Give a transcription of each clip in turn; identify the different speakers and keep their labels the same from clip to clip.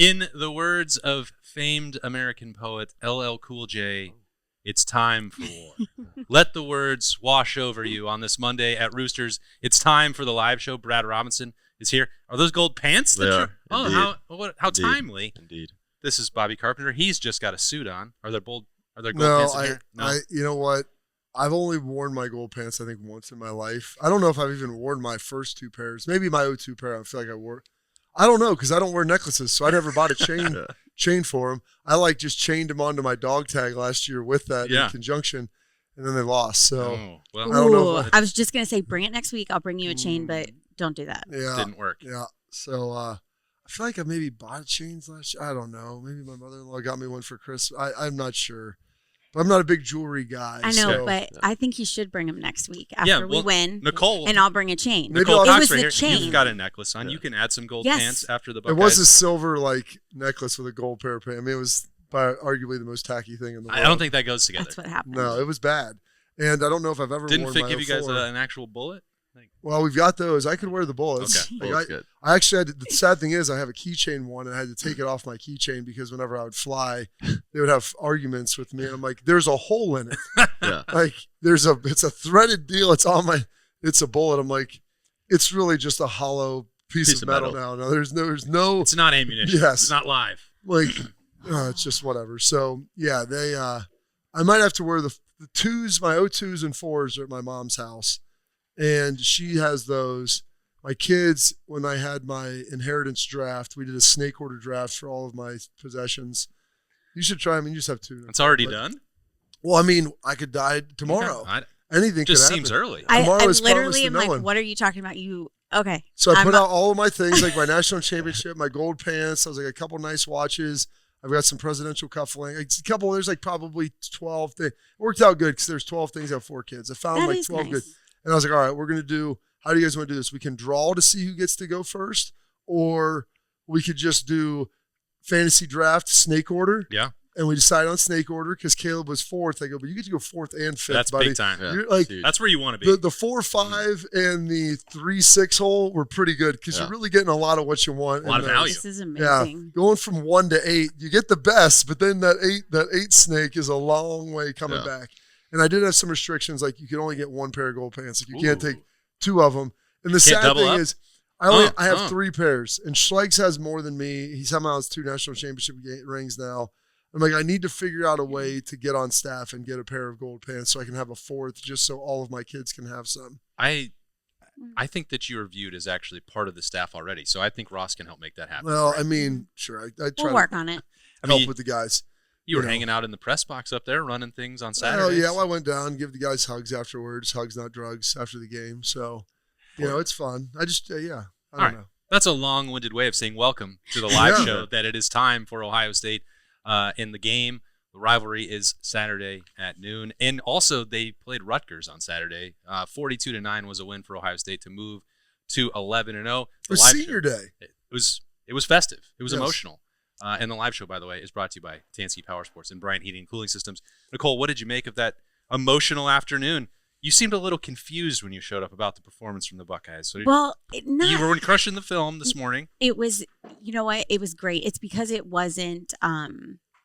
Speaker 1: In the words of famed American poet LL Cool J, it's time for war. Let the words wash over you on this Monday at Roosters. It's time for the live show. Brad Robinson is here. Are those gold pants?
Speaker 2: They are.
Speaker 1: Oh, how
Speaker 2: Indeed.
Speaker 1: timely.
Speaker 2: Indeed.
Speaker 1: This is Bobby Carpenter. He's just got a suit on. Are there gold
Speaker 3: No,
Speaker 1: pants in here? No.
Speaker 3: you know what? I've only worn my gold pants, I think, once in my life. I don't know if I've even worn my first two pairs. Maybe my 02 pair. I feel like I wore. I don't know because I don't wear necklaces, so I never bought a chain for them. I just chained them onto my dog tag last year with that in conjunction, and then they lost. So
Speaker 1: well,
Speaker 3: I don't know.
Speaker 4: I was just gonna say, bring it next week. I'll bring you a chain, but don't do that.
Speaker 3: Yeah,
Speaker 1: didn't work.
Speaker 3: Yeah. So I feel like I maybe bought chains last year. I don't know. Maybe my mother-in-law got me one for Christmas. I'm not sure. But I'm not a big jewelry guy.
Speaker 4: I know, but I think he should bring them next week after we win.
Speaker 1: Nicole,
Speaker 4: and I'll bring a chain.
Speaker 1: Nicole
Speaker 4: it
Speaker 1: Cox
Speaker 4: was
Speaker 1: right
Speaker 4: the
Speaker 1: here.
Speaker 4: chain.
Speaker 1: You've got a necklace on. You can add some gold pants after the Buckeyes.
Speaker 3: It was a silver necklace with a gold pair of pants. I mean, it was arguably the most tacky thing in the world.
Speaker 1: I don't think that goes together.
Speaker 4: That's what happened.
Speaker 3: No, it was bad. And I don't know if I've ever
Speaker 1: Didn't
Speaker 3: worn
Speaker 1: Fit
Speaker 3: my
Speaker 1: give you guys
Speaker 3: 04.
Speaker 1: an actual bullet?
Speaker 3: Well, we've got those. I could wear the bullets.
Speaker 1: Okay.
Speaker 2: Bullet's good.
Speaker 3: I actually had to, the sad thing is I have a keychain one and I had to take it off my keychain because whenever I would fly, they would have arguments with me. And I'm like, there's a hole in it.
Speaker 2: Yeah.
Speaker 3: It's a threaded deal. It's a bullet. I'm like, it's really just a hollow piece of metal now. No, there's no.
Speaker 1: It's not ammunition.
Speaker 3: Yes.
Speaker 1: It's not live.
Speaker 3: It's just whatever. So yeah, I might have to wear the twos, my 02s and 4s are at my mom's house. And she has those. My kids, when I had my inheritance draft, we did a snake order draft for all of my possessions. You should try them. You just have two.
Speaker 1: It's already done?
Speaker 3: Well, I mean, I could die tomorrow. Anything
Speaker 1: just
Speaker 3: could happen.
Speaker 1: Seems early.
Speaker 4: I literally am like, what are you talking about? Okay.
Speaker 3: So I put out all of my things, like my national championship, my gold pants. I was like a couple nice watches. I've got some presidential cufflinks. There's like probably 12 things. It worked out good because there's 12 things. I have 4 kids. I found like 12 good. And I was like, all right, we're going to do, how do you guys want to do this? We can draw to see who gets to go first, or we could just do fantasy draft, snake order.
Speaker 1: Yeah.
Speaker 3: And we decided on snake order because Caleb was 4th. I go, but you get to go 4th and 5th,
Speaker 1: That's
Speaker 3: buddy.
Speaker 1: big time.
Speaker 3: You're like,
Speaker 1: that's where you want to be.
Speaker 3: The 4-5 and the 3-6 hole were pretty good because you're really getting a lot of what you want.
Speaker 1: A lot of value.
Speaker 4: This is amazing.
Speaker 3: Yeah, going from 1 to 8, you get the best, but then that 8 snake is a long way coming back. And I did have some restrictions, like you can only get 1 pair of gold pants. Like you can't take 2 of them. And the sad thing is, I have 3 pairs, and Schleiks has more than me. He somehow has 2 national championship rings now. I'm like, I need to figure out a way to get on staff and get a pair of gold pants so I can have a 4th, just so all of my kids can have some.
Speaker 1: I think that you are viewed as actually part of the staff already, so I think Ross can help make that happen.
Speaker 3: Well, I mean, sure, I try
Speaker 4: we'll work on it.
Speaker 3: Help with the guys.
Speaker 1: You were hanging out in the press box up there, running things on Saturdays.
Speaker 3: Oh, yeah. Well, I went down, give the guys hugs afterwards. Hugs, not drugs, after the game. So, it's fun. I just, I don't know.
Speaker 1: That's a long-winded way of saying welcome to the live show, that it is time for Ohio State in the game. The rivalry is Saturday at noon. And also, they played Rutgers on Saturday. 42-9 was a win for Ohio State to move to 11-0.
Speaker 3: It was senior day.
Speaker 1: It was festive. It was emotional. And the live show, by the way, is brought to you by Tansky Power Sports and Bryant Heating and Cooling Systems. Nicole, what did you make of that emotional afternoon? You seemed a little confused when you showed up about the performance from the Buckeyes. So you were crushing the film this morning.
Speaker 4: It was, you know what? It was great. It's because it wasn't.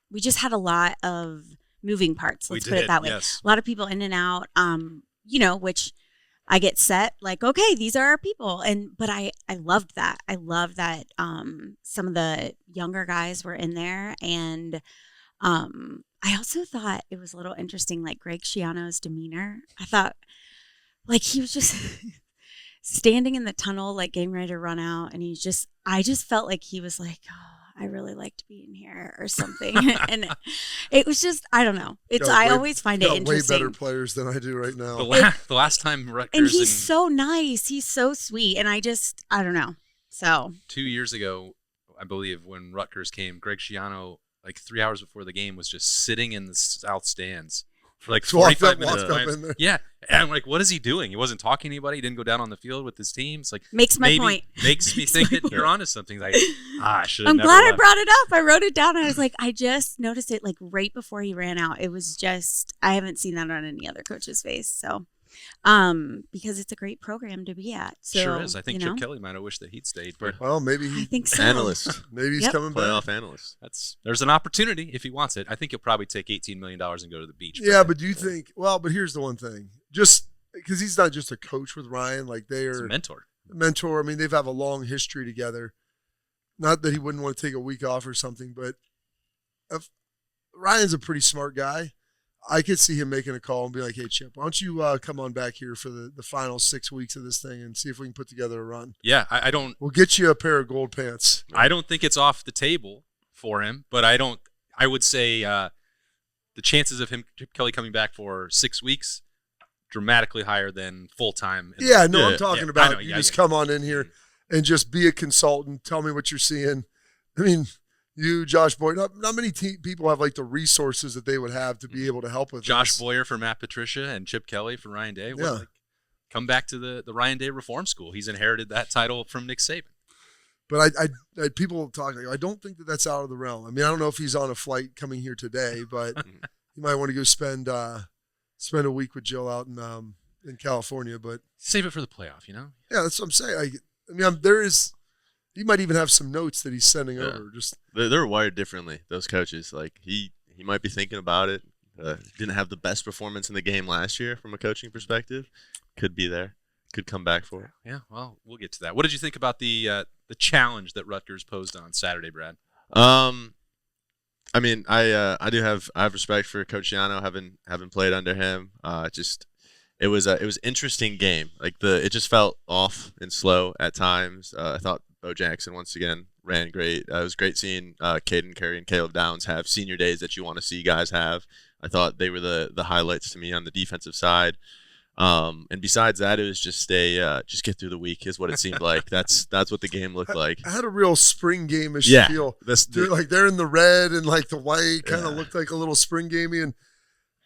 Speaker 4: We just had a lot of moving parts. Let's put it that way. Yes. A lot of people in and out. Which I get set like, okay, these are our people. But I loved that. I loved that some of the younger guys were in there. And I also thought it was a little interesting, like Greg Schiano's demeanor. I thought like he was just standing in the tunnel, like getting ready to run out. And I just felt like he was like, oh, I really liked being here or something. And it was just, I don't know. I always find it interesting.
Speaker 3: Way better players than I do right now.
Speaker 1: The last time Rutgers.
Speaker 4: And he's so nice. He's so sweet. And I don't know. So
Speaker 1: 2 years ago, I believe, when Rutgers came, Greg Schiano, like 3 hours before the game, was just sitting in the south stands for like 45 minutes. Yeah. And I'm like, what is he doing? He wasn't talking to anybody. He didn't go down on the field with his team. It's like,
Speaker 4: makes my point.
Speaker 1: Makes me think that you're onto something. Like, I should have
Speaker 4: I'm
Speaker 1: never
Speaker 4: glad
Speaker 1: left.
Speaker 4: I brought it up. I wrote it down. I was like, I just noticed it like right before he ran out. It was just, I haven't seen that on any other coach's face. So because it's a great program to be at. So,
Speaker 1: sure is. I think Chip Kelly might have wished that he'd stayed. But
Speaker 3: well, maybe
Speaker 4: I think so.
Speaker 2: Analyst.
Speaker 3: Maybe he's coming back.
Speaker 2: Playoff analyst.
Speaker 1: There's an opportunity if he wants it. I think he'll probably take $18 million and go to the beach.
Speaker 3: Yeah, but do you think? Well, but here's the one thing. Just because he's not just a coach with Ryan, like they are
Speaker 1: a mentor.
Speaker 3: I mean, they've have a long history together. Not that he wouldn't want to take a week off or something, but Ryan's a pretty smart guy. I could see him making a call and be like, hey, Chip, why don't you come on back here for the final 6 weeks of this thing and see if we can put together a run.
Speaker 1: Yeah, I don't.
Speaker 3: We'll get you a pair of gold pants.
Speaker 1: I don't think it's off the table for him, but I would say the chances of Chip Kelly coming back for 6 weeks dramatically higher than full-time.
Speaker 3: Yeah, no, I'm talking about you just come on in here and just be a consultant. Tell me what you're seeing. I mean, you, Josh Boyer, not many people have like the resources that they would have to be able to help with
Speaker 1: Josh
Speaker 3: this.
Speaker 1: Boyer for Matt Patricia and Chip Kelly for Ryan Day.
Speaker 3: Yeah.
Speaker 1: Come back to the Ryan Day Reform School. He's inherited that title from Nick Saban.
Speaker 3: But I people talk like, I don't think that that's out of the realm. I mean, I don't know if he's on a flight coming here today, but he might want to go spend a week with Jill out in California. But
Speaker 1: save it for the playoff, Yeah,
Speaker 3: that's what I'm saying. I mean, he might even have some notes that he's sending over. Just
Speaker 2: they're wired differently. Those coaches, like he might be thinking about it. Didn't have the best performance in the game last year from a coaching perspective. Could be there. Could come back for it.
Speaker 1: Yeah, well, we'll get to that. What did you think about the challenge that Rutgers posed on Saturday, Brad?
Speaker 2: I mean, I have respect for Coach Yano, having played under him. It was an interesting game. Like it just felt off and slow at times. I thought Bo Jackson once again ran great. It was great seeing Caden Curry and Caleb Downs have senior days that you want to see guys have. I thought they were the highlights to me on the defensive side. And besides that, it was just just get through the week is what it seemed like. That's what the game looked like.
Speaker 3: I had a real spring game-ish feel. They're in the red and like the white kind of looked like a little spring gamey, and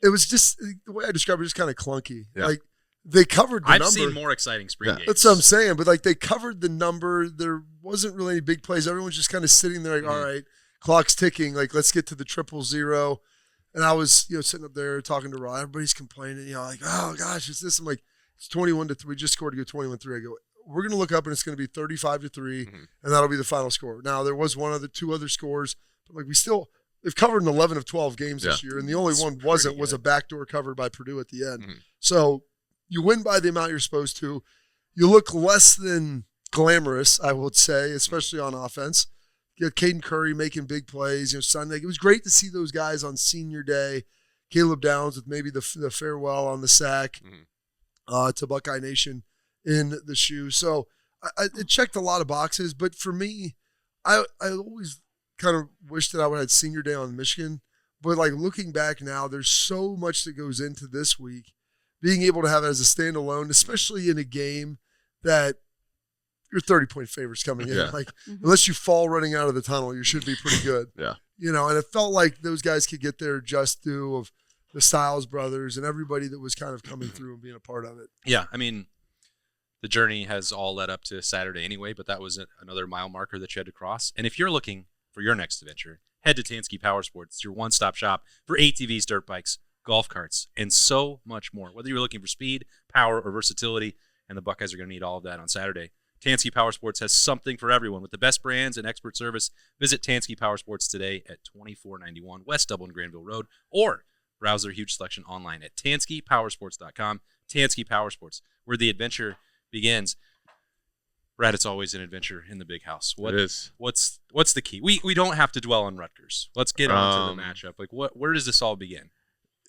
Speaker 3: it was just the way I described it, just kind of clunky.
Speaker 2: Yeah.
Speaker 3: Like they covered the number.
Speaker 1: I've seen more exciting spring games.
Speaker 3: That's what I'm saying. But like they covered the number. There wasn't really any big plays. Everyone's just kind of sitting there like, all right, clock's ticking. Like let's get to the 000. And I was, sitting up there talking to Rob. Everybody's complaining, like, oh gosh, it's this. I'm like, it's 21-3. We just scored to go 21-3. I go, we're going to look up and it's going to be 35-3, and that'll be the final score. Now there was two other scores, but like they've covered an 11 of 12 games this year, and the only one was a backdoor covered by Purdue at the end. So you win by the amount you're supposed to. You look less than glamorous, I would say, especially on offense. You got Caden Curry making big plays. Sunday. It was great to see those guys on senior day. Caleb Downs with maybe the farewell on the sack to Buckeye Nation in the shoe. So it checked a lot of boxes. But for me, I always kind of wish that I would have had senior day on Michigan. But like looking back now, there's so much that goes into this week. Being able to have it as a standalone, especially in a game that your 30-point favorites coming in.
Speaker 2: Yeah.
Speaker 3: Like, unless you fall running out of the tunnel, you should be pretty good.
Speaker 2: Yeah.
Speaker 3: And it felt like those guys could get their just due of the Styles brothers and everybody that was kind of coming through and being a part of it.
Speaker 1: Yeah, I mean, the journey has all led up to Saturday anyway, but that was another mile marker that you had to cross. And if you're looking for your next adventure, head to Tansky Power Sports. It's your one-stop shop for ATVs, dirt bikes, golf carts, and so much more. Whether you're looking for speed, power, or versatility, and the Buckeyes are going to need all of that on Saturday. Tansky Power Sports has something for everyone. With the best brands and expert service, visit Tansky Power Sports today at 2491 West Dublin Granville Road, or browse their huge selection online at TanskyPowersports.com. Tansky Power Sports, where the adventure begins. Brad, it's always an adventure in the big house.
Speaker 2: It is.
Speaker 1: What's the key? We don't have to dwell on Rutgers. Let's get on to the matchup. Like, where does this all begin?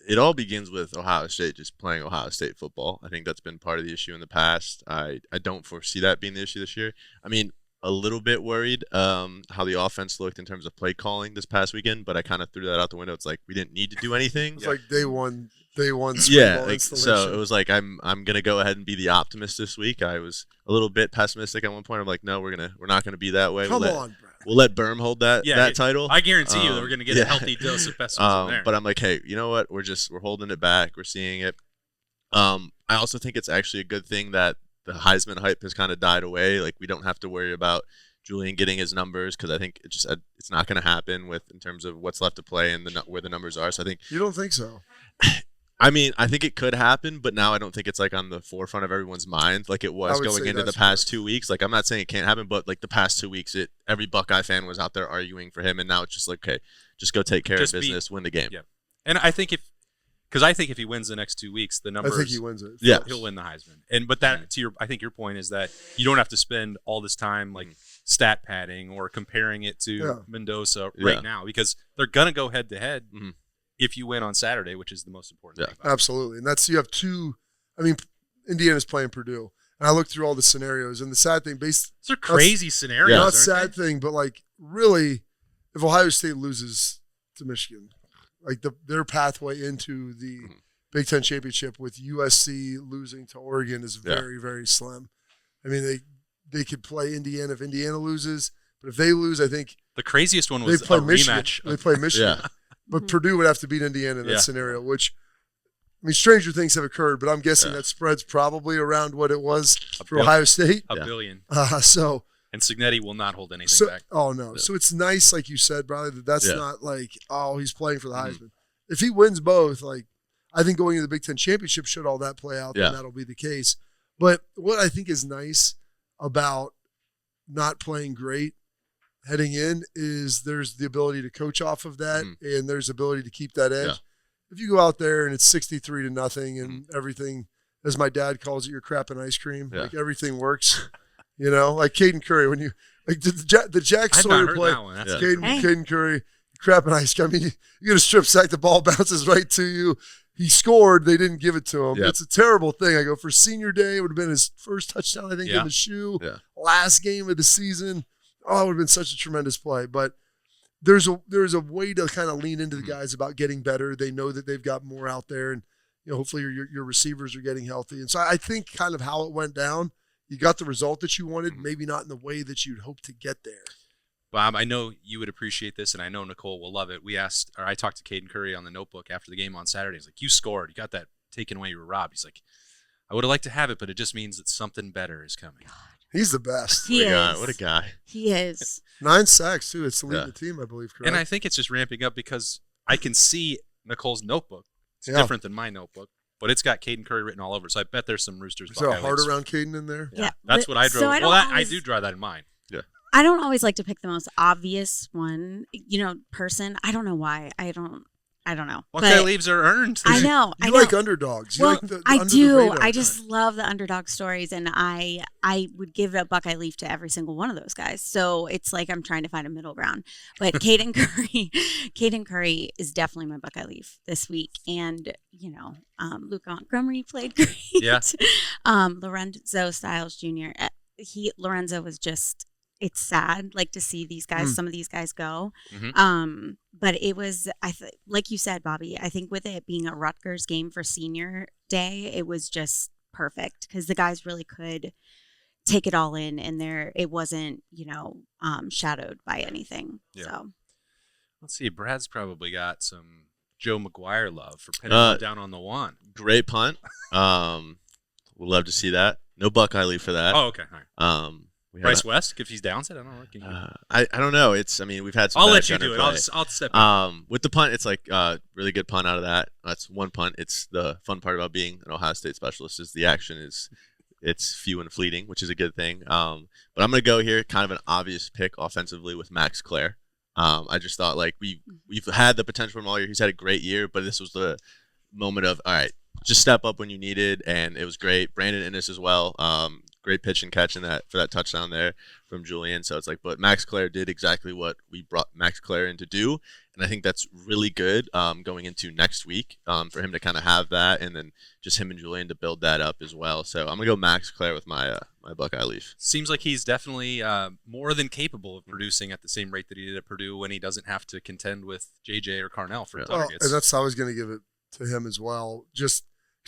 Speaker 2: It all begins with Ohio State just playing Ohio State football. I think that's been part of the issue in the past. I don't foresee that being the issue this year. I mean, a little bit worried how the offense looked in terms of play calling this past weekend, but I kind of threw that out the window. It's like we didn't need to do anything.
Speaker 3: It's like day one
Speaker 2: yeah, so it was like I'm gonna go ahead and be the optimist this week. I was a little bit pessimistic at one point. I'm like, no, we're not gonna be that way.
Speaker 3: Come on, Brad.
Speaker 2: We'll let Birm hold that title.
Speaker 1: I guarantee you that we're going to get a healthy dose of pessimism there.
Speaker 2: But I'm like, hey, you know what? We're holding it back. We're seeing it. I also think it's actually a good thing that the Heisman hype has kind of died away. Like we don't have to worry about Julian getting his numbers because I think it's not going to happen in terms of what's left to play and where the numbers are. So I think
Speaker 3: you don't think so.
Speaker 2: I mean, I think it could happen, but now I don't think it's like on the forefront of everyone's mind like it was going into the past 2 weeks. Like, I'm not saying it can't happen, but like the past 2 weeks, every Buckeye fan was out there arguing for him, and now it's just like, okay, just go take care of business, win the game.
Speaker 1: Yeah, and I think if he wins the next 2 weeks, the numbers.
Speaker 3: I think he wins it.
Speaker 2: Yeah,
Speaker 1: he'll win the Heisman. But that I think your point is that you don't have to spend all this time like stat padding or comparing it to Mendoza right now, because they're gonna go head to head. If you win on Saturday, which is the most important thing.
Speaker 3: Absolutely. And you have two, I mean, Indiana's playing Purdue. And I looked through all the scenarios. And the sad thing,
Speaker 1: these are crazy scenarios.
Speaker 3: Not sad thing, but like really, if Ohio State loses to Michigan, like their pathway into the Big Ten championship with USC losing to Oregon is very, very slim. I mean, they could play Indiana if Indiana loses. But if they lose, I think
Speaker 1: the craziest one was a rematch.
Speaker 3: They play Michigan. But Purdue would have to beat Indiana in that scenario, which, I mean, stranger things have occurred, but I'm guessing that spread's probably around what it was for Ohio State.
Speaker 1: $1 billion.
Speaker 3: And
Speaker 1: Signetti will not hold anything back.
Speaker 3: Oh, no. So it's nice, like you said, Bradley, that's not like, oh, he's playing for the Heisman. If he wins both, like, I think going into the Big Ten championship, should all that play out, then that'll be the case. But what I think is nice about not playing great heading in is there's the ability to coach off of that, and there's ability to keep that edge. If you go out there and it's 63-0 and everything, as my dad calls it, you're crapping ice cream, like everything works, like Caden Curry, when you like the Jack Sawyer play, Caden Curry, crapping ice cream. I mean, you get a strip sack, the ball bounces right to you. He scored, they didn't give it to him. It's a terrible thing. I go, for senior day, it would have been his first touchdown, I think, in the shoe, last game of the season. Oh, it would have been such a tremendous play. But there's a way to kind of lean into the guys about getting better. They know that they've got more out there, and hopefully your receivers are getting healthy. And so I think kind of how it went down, you got the result that you wanted, maybe not in the way that you'd hope to get there.
Speaker 1: Bob, I know you would appreciate this, and I know Nicole will love it. I talked to Caden Curry on the Notebook after the game on Saturday. He's like, "You scored. You got that taken away. You were robbed." He's like, "I would have liked to have it, but it just means that something better is coming."
Speaker 3: God. He's the best.
Speaker 2: What a guy.
Speaker 4: He is.
Speaker 3: 9 sacks, too. It's the lead of the team, I believe, correct?
Speaker 1: And I think it's just ramping up because I can see Nicole's notebook. It's different than my notebook, but it's got Caden Curry written all over. So I bet there's some Roosters.
Speaker 3: Is there a heart around Caden in there?
Speaker 1: Yeah. That's what I drove. So I do draw that in mind.
Speaker 2: Yeah.
Speaker 4: I don't always like to pick the most obvious one, person. I don't know why. I don't know.
Speaker 1: Buckeye leaves are earned.
Speaker 4: I know.
Speaker 3: You like underdogs. You like the
Speaker 4: I do. I just love the underdog stories, and I would give a Buckeye leaf to every single one of those guys. So it's like I'm trying to find a middle ground. But Caden Curry is definitely my Buckeye leaf this week. And, Luke Montgomery played great.
Speaker 1: Yeah.
Speaker 4: Lorenzo Styles Jr., Lorenzo was just, it's sad, like, to see these guys, some of these guys go. But it was, like you said, Bobby, I think with it being a Rutgers game for senior day, it was just perfect because the guys really could take it all in, and it wasn't, shadowed by anything. Yeah. So
Speaker 1: let's see. Brad's probably got some Joe McGuire love for pinning him down on the one.
Speaker 2: Great punt. We'd love to see that. No Buckeye leaf for that.
Speaker 1: Oh, okay. All right. Bryce West, if he's down, I don't know.
Speaker 2: I don't know. We've had some.
Speaker 1: I'll let you do it. I'll step in.
Speaker 2: With the punt, it's like really good punt out of that. That's one punt. It's the fun part about being an Ohio State specialist is the action it's few and fleeting, which is a good thing. But I'm gonna go here, kind of an obvious pick offensively with Max Clare. I just thought like we've had the potential from all year. He's had a great year, but this was the moment of all right, just step up when you needed, and it was great. Brandon Innes as well. Great pitch and catch for that touchdown there from Julian. So it's like, but Max Clare did exactly what we brought Max Clare in to do, and I think that's really good going into next week for him to kind of have that, and then just him and Julian to build that up as well. So I'm gonna go Max Clare with my Buckeye leaf.
Speaker 1: Seems like he's definitely more than capable of producing at the same rate that he did at Purdue when he doesn't have to contend with JJ or Carnell for targets.
Speaker 3: And that's how I was gonna give it to him as well. Just.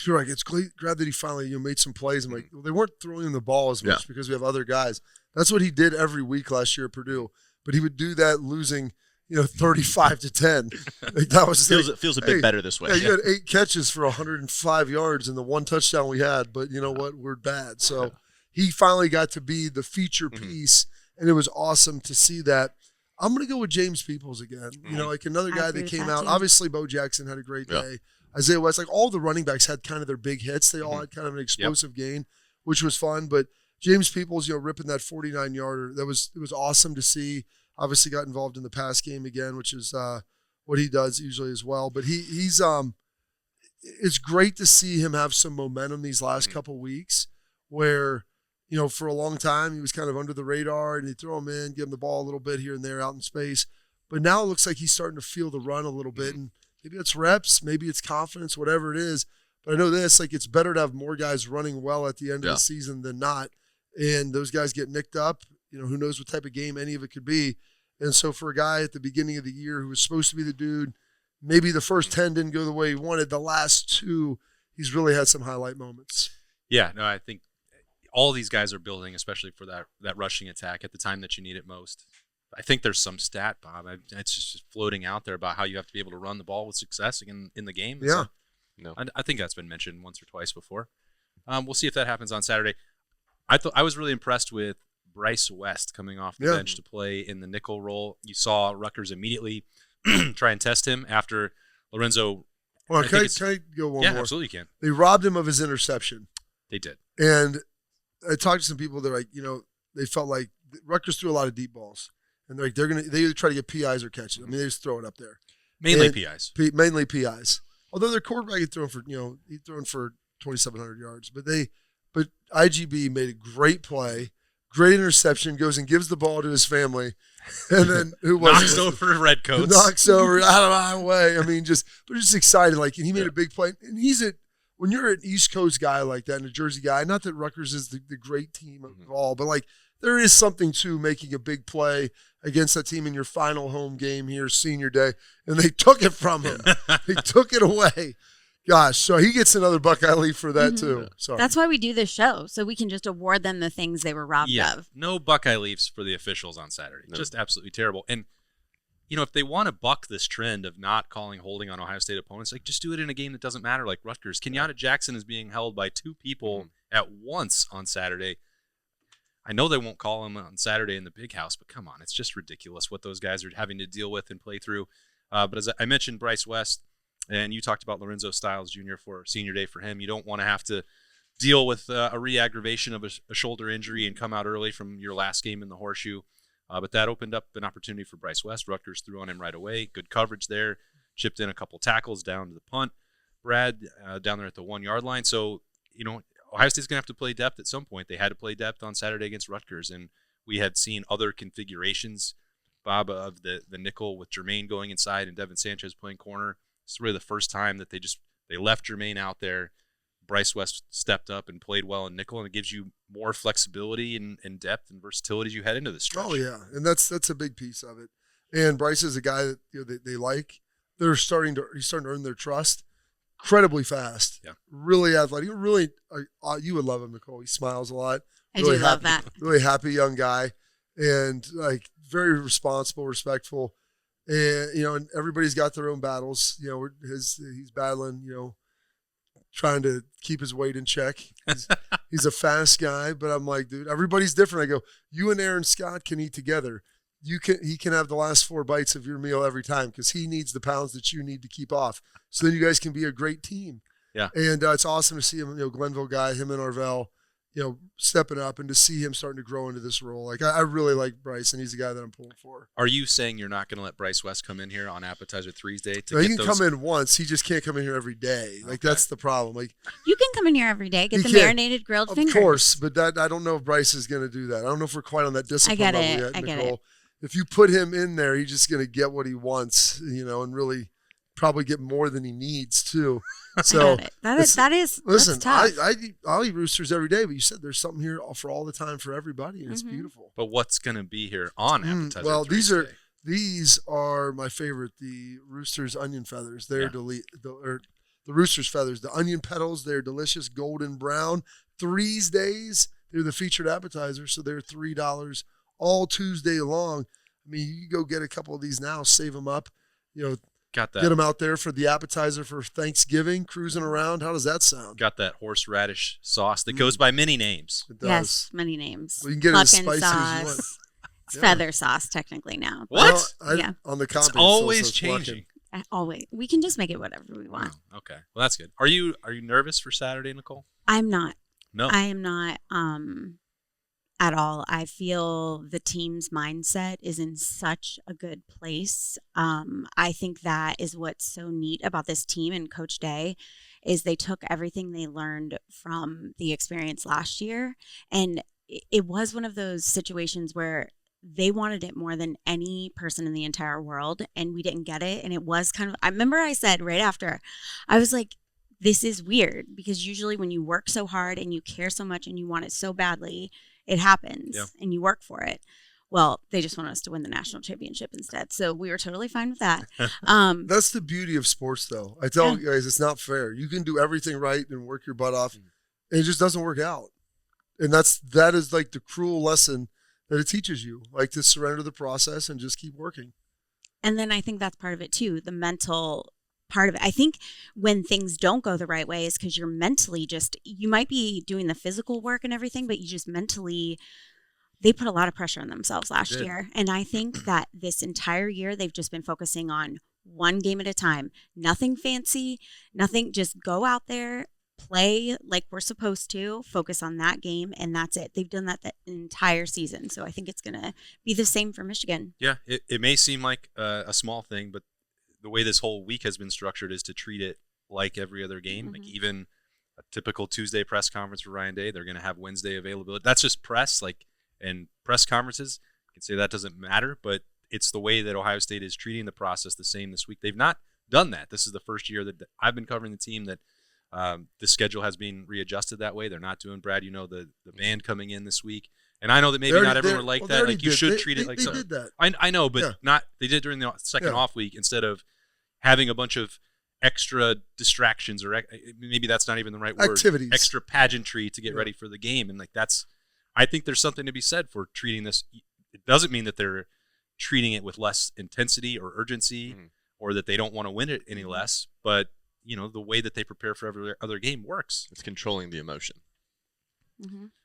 Speaker 3: You're like, it's glad that he finally made some plays. I'm like, well, they weren't throwing him the ball as much because we have other guys. That's what he did every week last year at Purdue. But he would do that losing, 35-10. Like that was
Speaker 2: feels a bit better this way.
Speaker 3: Yeah, you had 8 catches for 105 yards in the one touchdown we had. But you know what? We're bad. So he finally got to be the feature piece, and it was awesome to see that. I'm going to go with James Peoples again. You know, like another guy that came out. Obviously, Bo Jackson had a great day. Isaiah West, like all the running backs had kind of their big hits. They all had kind of an explosive game, which was fun. But James Peoples, you know, ripping that 49-yarder, it was awesome to see. Obviously got involved in the pass game again, which is what he does usually as well. But he's it's great to see him have some momentum these last couple weeks where, you know, for a long time he was kind of under the radar and they throw him in, give him the ball a little bit here and there out in space. But now it looks like he's starting to feel the run a little bit. And maybe it's reps, maybe it's confidence, whatever it is. But I know this, like it's better to have more guys running well at the end of the season than not. And those guys get nicked up. You know, who knows what type of game any of it could be. And so for a guy at the beginning of the year who was supposed to be the dude, maybe the first 10 didn't go the way he wanted. The last 2, he's really had some highlight moments.
Speaker 1: Yeah, no, I think all these guys are building, especially for that rushing attack at the time that you need it most. I think there's some stat, Bob. It's just floating out there about how you have to be able to run the ball with success in the game.
Speaker 3: Yeah.
Speaker 1: So, I think that's been mentioned once or twice before. We'll see if that happens on Saturday. I was really impressed with Bryce West coming off the bench to play in the nickel role. You saw Rutgers immediately try and test him after Lorenzo.
Speaker 3: Well, can I go one more?
Speaker 1: Yeah, absolutely you can.
Speaker 3: They robbed him of his interception.
Speaker 1: They did.
Speaker 3: And I talked to some people that are like, you know, they felt like Rutgers threw a lot of deep balls. And they're like, they either try to get PIs or catch it. I mean, they just throw it up there.
Speaker 1: Mainly PIs.
Speaker 3: Mainly PIs. Although their quarterback had thrown for, you know, he thrown for 2,700 yards. But IGB made a great play, great interception, goes and gives the ball to his family. And then who was
Speaker 1: knocks over Redcoats.
Speaker 3: Knocks over out of my way. I mean, just excited. Like, and he made a big play. And when you're an East Coast guy like that and a Jersey guy, not that Rutgers is the great team of all, but like there is something to making a big play against that team in your final home game here, senior day. And they took it from him. They took it away. Gosh, so he gets another Buckeye leaf for that too. Sorry.
Speaker 4: That's why we do this show, so we can just award them the things they were robbed of.
Speaker 1: No Buckeye leaves for the officials on Saturday. No. Just absolutely terrible. And, you know, if they want to buck this trend of not calling holding on Ohio State opponents, like just do it in a game that doesn't matter, like Rutgers. Kenyatta Jackson is being held by 2 people at once on Saturday. I know they won't call him on Saturday in the big house, but come on, it's just ridiculous what those guys are having to deal with and play through. But as I mentioned, Bryce West, and you talked about Lorenzo Styles Jr. for senior day for him. You don't want to have to deal with a re-aggravation of a shoulder injury and come out early from your last game in the horseshoe. But that opened up an opportunity for Bryce West. Rutgers threw on him right away. Good coverage there. Chipped in a couple tackles down to the punt. Brad down there at the 1-yard line. So, you know, Ohio State's going to have to play depth at some point. They had to play depth on Saturday against Rutgers, and we had seen other configurations, Bob, of the nickel with Jermaine going inside and Devin Sanchez playing corner. It's really the first time that they left Jermaine out there. Bryce West stepped up and played well in nickel, and it gives you more flexibility and depth and versatility as you head into this stretch.
Speaker 3: Oh, yeah, and that's a big piece of it. And Bryce is a guy that, you know, they like. He's starting to earn their trust. Incredibly fast. Yeah. Really athletic. You would love him, Nicole. He smiles a lot.
Speaker 4: Really do love that.
Speaker 3: Really happy young guy, and like very responsible, respectful. And, you know, and everybody's got their own battles. You know, he's battling, you know, trying to keep his weight in check. He's a fast guy, but I'm like, dude, everybody's different. I go, you and Aaron Scott can eat together. He can have the last 4 bites of your meal every time because he needs the pounds that you need to keep off. So then you guys can be a great team.
Speaker 1: Yeah.
Speaker 3: And it's awesome to see him, you know, Glenville guy, him and Arvell, you know, stepping up and to see him starting to grow into this role. Like I really like Bryce, and he's the guy that I'm pulling for.
Speaker 1: Are you saying you're not going to let Bryce West come in here on Appetizer Threes Day?
Speaker 3: No, he can come in once. He just can't come in here every day. Like that's the problem. Like
Speaker 4: you can come in here every day, get the marinated grilled fingers.
Speaker 3: Of course, but I don't know if Bryce is going to do that. I don't know if we're quite on that discipline level yet, Nicole. Get it. If you put him in there, he's just going to get what he wants, you know, and really probably get more than he needs too. So
Speaker 4: that is
Speaker 3: listen.
Speaker 4: Tough.
Speaker 3: I'll eat Roosters every day, but you said there's something here for all the time for everybody, and it's beautiful.
Speaker 1: But what's going to be here on Appetizer?
Speaker 3: Well, these are my favorite. The Roosters onion feathers. They're the Roosters feathers. The onion petals. They're delicious, golden brown. Threes days. They're the featured appetizer, so they're $3 all Tuesday long. I mean, you can go get a couple of these now, save them up. You know,
Speaker 1: got that.
Speaker 3: Get them out there for the appetizer for Thanksgiving, cruising around. How does that sound?
Speaker 1: Got that horseradish sauce that goes by many names.
Speaker 3: It does.
Speaker 4: Yes, many names.
Speaker 3: Well, you can get it as spicy as you want.
Speaker 4: It's feather sauce technically now.
Speaker 1: What?
Speaker 3: Yeah. On the copy,
Speaker 1: it's always changing.
Speaker 4: Always. We can just make it whatever we want.
Speaker 1: Oh, okay. Well, that's good. Are you nervous for Saturday, Nicole?
Speaker 4: I'm not.
Speaker 1: No.
Speaker 4: I am not at all. I feel the team's mindset is in such a good place. I think that is what's so neat about this team and Coach Day is they took everything they learned from the experience last year. And it was one of those situations where they wanted it more than any person in the entire world, and we didn't get it. And it was kind of, I remember I said right after, I was like, this is weird, because usually when you work so hard and you care so much and you want it so badly, it happens and you work for it. Well, they just want us to win the national championship instead. So we were totally fine with that.
Speaker 3: That's the beauty of sports, though. I tell you guys, it's not fair. You can do everything right and work your butt off, and it just doesn't work out. And that is like the cruel lesson that it teaches you, like to surrender the process and just keep working.
Speaker 4: And then I think that's part of it too, the mental part of it. I think when things don't go the right way is because you're mentally you might be doing the physical work and everything, but you just mentally, they put a lot of pressure on themselves last year. And I think that this entire year, they've just been focusing on one game at a time, nothing fancy, nothing, just go out there, play like we're supposed to, focus on that game, and that's it. They've done that the entire season. So I think it's going to be the same for Michigan.
Speaker 1: Yeah, it may seem like a small thing, but the way this whole week has been structured is to treat it like every other game. Like even a typical Tuesday press conference for Ryan Day, they're going to have Wednesday availability. That's just press, and press conferences. You can say that doesn't matter, but it's the way that Ohio State is treating the process the same this week. They've not done that. This is the first year that I've been covering the team that the schedule has been readjusted that way. They're not doing, Brad, the band coming in this week. And I know that maybe not everyone liked that. Like, you should treat it like
Speaker 3: they did that.
Speaker 1: I know, but not. They did during the second off week instead of having a bunch of extra distractions, or maybe that's not even the right word.
Speaker 3: Activities.
Speaker 1: Extra pageantry to get ready for the game. And I think there's something to be said for treating this. It doesn't mean that they're treating it with less intensity or urgency, or that they don't want to win it any less, but the way that they prepare for every other game works.
Speaker 2: It's controlling the emotion.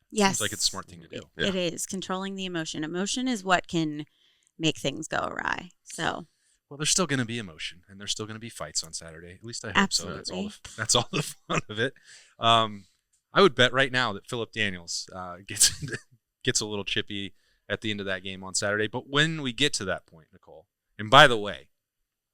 Speaker 4: Yes.
Speaker 1: Seems like it's a smart thing to do.
Speaker 4: It is controlling the emotion. Emotion is what can make things go awry. So.
Speaker 1: Well, there's still going to be emotion, and there's still going to be fights on Saturday. At least I hope
Speaker 4: Absolutely.
Speaker 1: so. That's all the fun of it. I would bet right now that Philip Daniels gets a little chippy at the end of that game on Saturday. But when we get to that point, Nicole, and by the way,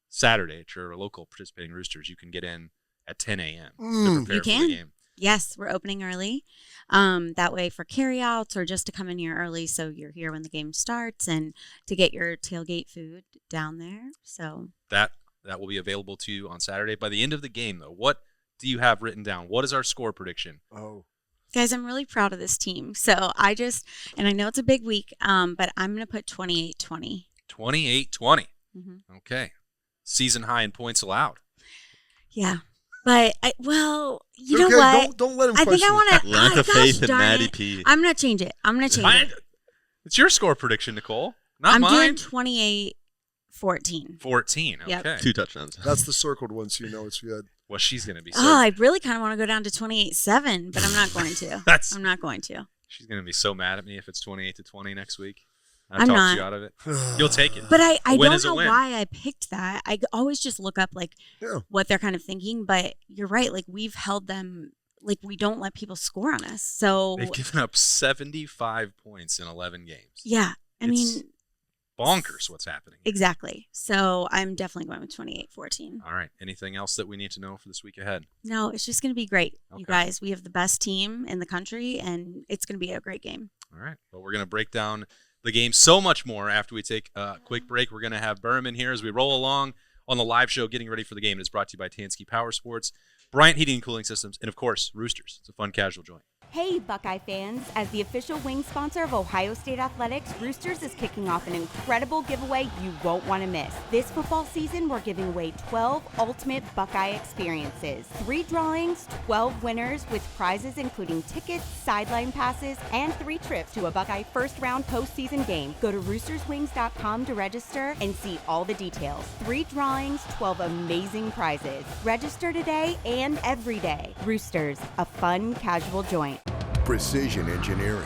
Speaker 1: Saturday at your local participating Roosters, you can get in at 10 a.m. to prepare for the game.
Speaker 4: Yes, we're opening early. That way for carryouts or just to come in here early so you're here when the game starts and to get your tailgate food down there. So
Speaker 1: that will be available to you on Saturday. By the end of the game, though, what do you have written down? What is our score prediction?
Speaker 3: Oh.
Speaker 4: Guys, I'm really proud of this team. So and I know it's a big week, but I'm going to put 28-20.
Speaker 1: 28-20. Okay. Season high in points allowed.
Speaker 4: Yeah. But, you know
Speaker 3: okay,
Speaker 4: what?
Speaker 3: Don't let him
Speaker 4: I
Speaker 3: question
Speaker 4: think I want to.
Speaker 2: Lack of faith in Maddie P.
Speaker 4: I'm going to change it.
Speaker 1: It's your score prediction, Nicole. Not
Speaker 4: I'm
Speaker 1: mine.
Speaker 4: doing 28-14.
Speaker 1: 14. Okay.
Speaker 4: Yep.
Speaker 2: 2 touchdowns.
Speaker 3: That's the circled one, so you know it's good.
Speaker 1: Well, she's going to be so.
Speaker 4: Oh, I really kind of want to go down to 28-7, but I'm not going to. I'm not going to.
Speaker 1: She's going to be so mad at me if it's 28-20 next week.
Speaker 4: I'm
Speaker 1: talked
Speaker 4: not.
Speaker 1: you out of it. You'll take it.
Speaker 4: But I don't know
Speaker 1: win.
Speaker 4: why I picked that. I always just look up what they're kind of thinking. But you're right. We've held them. We don't let people score on us. So
Speaker 1: they've given up 75 points in 11 games.
Speaker 4: Yeah, I mean,
Speaker 1: bonkers what's happening.
Speaker 4: Exactly. So I'm definitely going with 28-14.
Speaker 1: All right. Anything else that we need to know for this week ahead?
Speaker 4: No, it's just going to be great.
Speaker 1: Okay.
Speaker 4: You guys, we have the best team in the country, and it's going to be a great game.
Speaker 1: All right. Well, we're going to break down the game so much more after we take a quick break. We're going to have Birm in here as we roll along on the live show getting ready for the game. It is brought to you by Tansky Power Sports, Bryant Heating and Cooling Systems, and, of course, Roosters. It's a fun, casual joint.
Speaker 5: Hey, Buckeye fans. As the official wing sponsor of Ohio State Athletics, Roosters is kicking off an incredible giveaway you won't want to miss. This football season, we're giving away 12 ultimate Buckeye experiences. 3 drawings, 12 winners with prizes including tickets, sideline passes, and 3 trips to a Buckeye first-round postseason game. Go to roosterswings.com to register and see all the details. 3 drawings, 12 amazing prizes. Register today and every day. Roosters, a fun, casual joint.
Speaker 6: Precision engineering,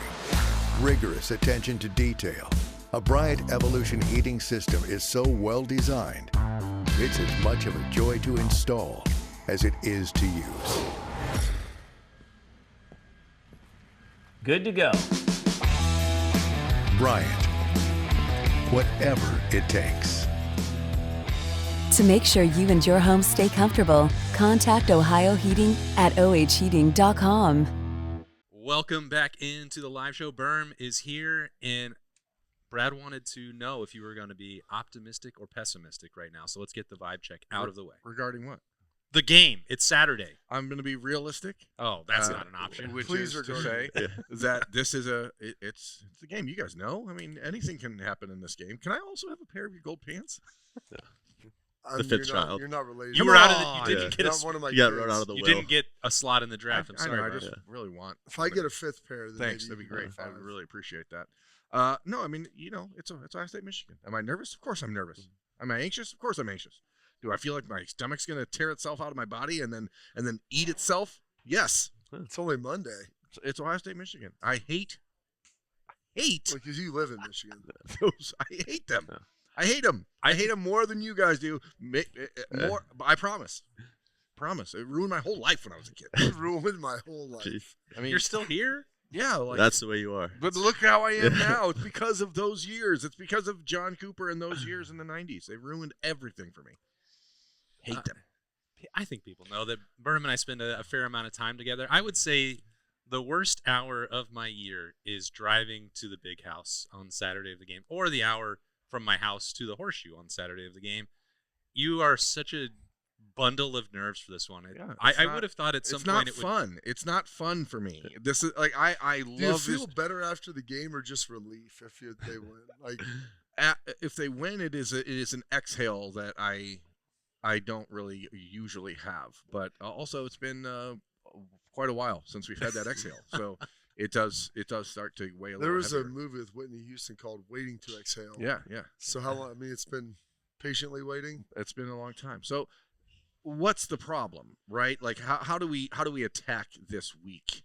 Speaker 6: rigorous attention to detail, A Bryant Evolution heating system is so well designed, it's as much of a joy to install as it is to use.
Speaker 7: Good to go.
Speaker 6: Bryant, whatever it takes.
Speaker 8: To make sure you and your home stay comfortable, contact Ohio Heating at ohheating.com.
Speaker 1: Welcome back into the live show. Birm is here, and Brad wanted to know if you were going to be optimistic or pessimistic right now. So let's get the vibe check out of the way.
Speaker 9: Regarding what?
Speaker 1: The game. It's Saturday.
Speaker 9: I'm going to be realistic.
Speaker 1: Oh, that's not an option.
Speaker 9: Which
Speaker 3: Please
Speaker 9: is to say that this is it's a game. You guys know. I mean, anything can happen in this game. Can I also have a pair of your gold pants?
Speaker 2: The fifth child.
Speaker 3: You're not related.
Speaker 1: You were out of the. You didn't get
Speaker 3: Not one of my
Speaker 2: You got
Speaker 3: kids.
Speaker 2: run out of the
Speaker 1: You
Speaker 2: will.
Speaker 1: didn't get a slot in the draft. I'm
Speaker 9: I
Speaker 1: sorry.
Speaker 9: know, I
Speaker 1: Brad.
Speaker 9: just really want.
Speaker 3: If I get a fifth pair, then
Speaker 9: Thanks,
Speaker 3: maybe
Speaker 9: that'd be great. I
Speaker 3: five.
Speaker 9: would really appreciate that. No, I mean, it's Ohio State, Michigan. Am I nervous? Of course I'm nervous. Am I anxious? Of course I'm anxious. Do I feel like my stomach's going to tear itself out of my body and then eat itself? Yes.
Speaker 3: It's only Monday.
Speaker 9: It's Ohio State, Michigan. I hate
Speaker 3: Because you live in Michigan.
Speaker 9: those. I hate them.
Speaker 2: Yeah.
Speaker 9: I hate them. I hate them more than you guys do. More. I promise. Promise. It ruined my whole life when I was a kid.
Speaker 3: It ruined my whole life.
Speaker 2: Jeez.
Speaker 9: I mean,
Speaker 1: You're still here?
Speaker 9: yeah. Like,
Speaker 2: That's the way you are.
Speaker 9: but look how I am now. It's because of those years. It's because of John Cooper and those years in the 90s. They ruined everything for me. Hate them.
Speaker 1: I think people know that Birm and I spend a fair amount of time together. I would say the worst hour of my year is driving to the big house on Saturday of the game, or the hour from my house to the horseshoe on Saturday of the game. You are such a bundle of nerves for this one.
Speaker 9: Yeah,
Speaker 1: I would have thought at some
Speaker 9: It's
Speaker 1: point
Speaker 9: not
Speaker 1: it would.
Speaker 9: fun. It's not fun for me. This is like I
Speaker 3: Do you
Speaker 9: love
Speaker 3: feel
Speaker 9: this.
Speaker 3: better after the game or just relief if they win? Like,
Speaker 9: If they win, it is an exhale that I don't really usually have. But also, it's been quite a while since we've had that exhale, so it does start to weigh a little.
Speaker 3: there was
Speaker 9: heavier.
Speaker 3: a movie with Whitney Houston called "Waiting to Exhale."
Speaker 9: Yeah.
Speaker 3: So how long? I mean, it's been patiently waiting.
Speaker 9: It's been a long time. So, what's the problem, right? Like, how do we attack this week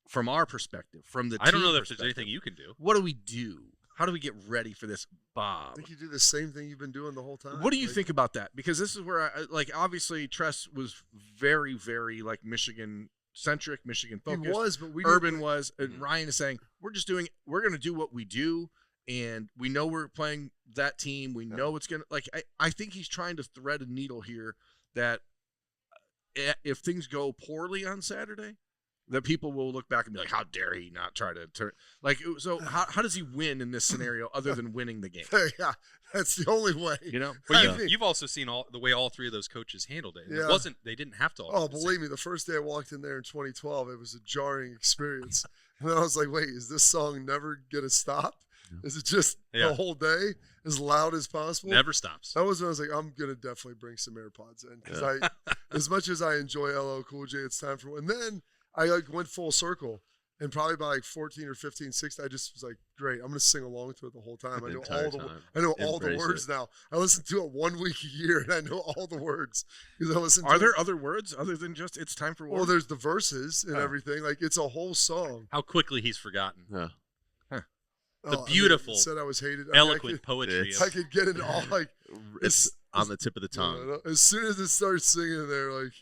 Speaker 9: from our perspective, from the
Speaker 1: I don't
Speaker 9: team
Speaker 1: know if there's
Speaker 9: perspective?
Speaker 1: anything you can do.
Speaker 9: What do we do? How do we get ready for this,
Speaker 3: I
Speaker 9: Bob?
Speaker 3: think you do the same thing you've been doing the whole time.
Speaker 9: What do you
Speaker 3: Like,
Speaker 9: think about that? Because this is where obviously Tress was very, very like Michigan centric, Michigan
Speaker 3: He
Speaker 9: focused.
Speaker 3: was, but we
Speaker 9: Urban
Speaker 3: didn't,
Speaker 9: was, and Ryan is saying we're going to do what we do, and we know we're playing that team. We know it's going to I think he's trying to thread a needle here that if things go poorly on Saturday, that people will look back and be like, how dare he not try to turn so how does he win in this scenario other than winning the game?
Speaker 3: Yeah, that's the only way.
Speaker 9: You know?
Speaker 1: But you've also seen the way all three of those coaches handled it.
Speaker 3: Yeah.
Speaker 1: They didn't have to. All
Speaker 3: Oh,
Speaker 1: do the
Speaker 3: believe
Speaker 1: same.
Speaker 3: me, the first day I walked in there in 2012, it was a jarring experience. And then I was like, wait, is this song never going to stop? Is it just
Speaker 1: Yeah.
Speaker 3: the whole day as loud as possible?
Speaker 1: Never stops.
Speaker 3: That was when I was like, I'm going to definitely bring some AirPods in. Because as much as I enjoy LL Cool J, it's time for, and then I went full circle. And probably by 14 or 15, 16, I just was like, great, I'm going to sing along to it the whole time. I know all the words now. I listen to it 1 week a year, and I know all the words.
Speaker 9: Are there other words other than just "It's time for war"?
Speaker 3: Well, there's the verses and everything. Like, it's a whole song.
Speaker 1: How quickly he's forgotten.
Speaker 2: Yeah.
Speaker 1: The beautiful,
Speaker 3: it said I was hated.
Speaker 1: eloquent poetry.
Speaker 2: It's-
Speaker 3: I could get into all, like,
Speaker 2: It's on the tip of the tongue.
Speaker 3: as soon as it starts singing, they're like,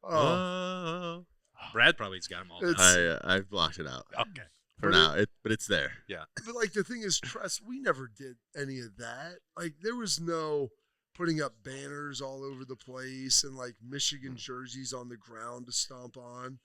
Speaker 3: oh.
Speaker 1: Brad probably's got them all.
Speaker 3: It's-
Speaker 2: I've blocked it out
Speaker 1: Okay.
Speaker 2: for now. But it's there.
Speaker 3: But, like, the thing is, Tress, we never did any of that. Like, there was no putting up banners all over the place and, like, Michigan jerseys on the ground to stomp on.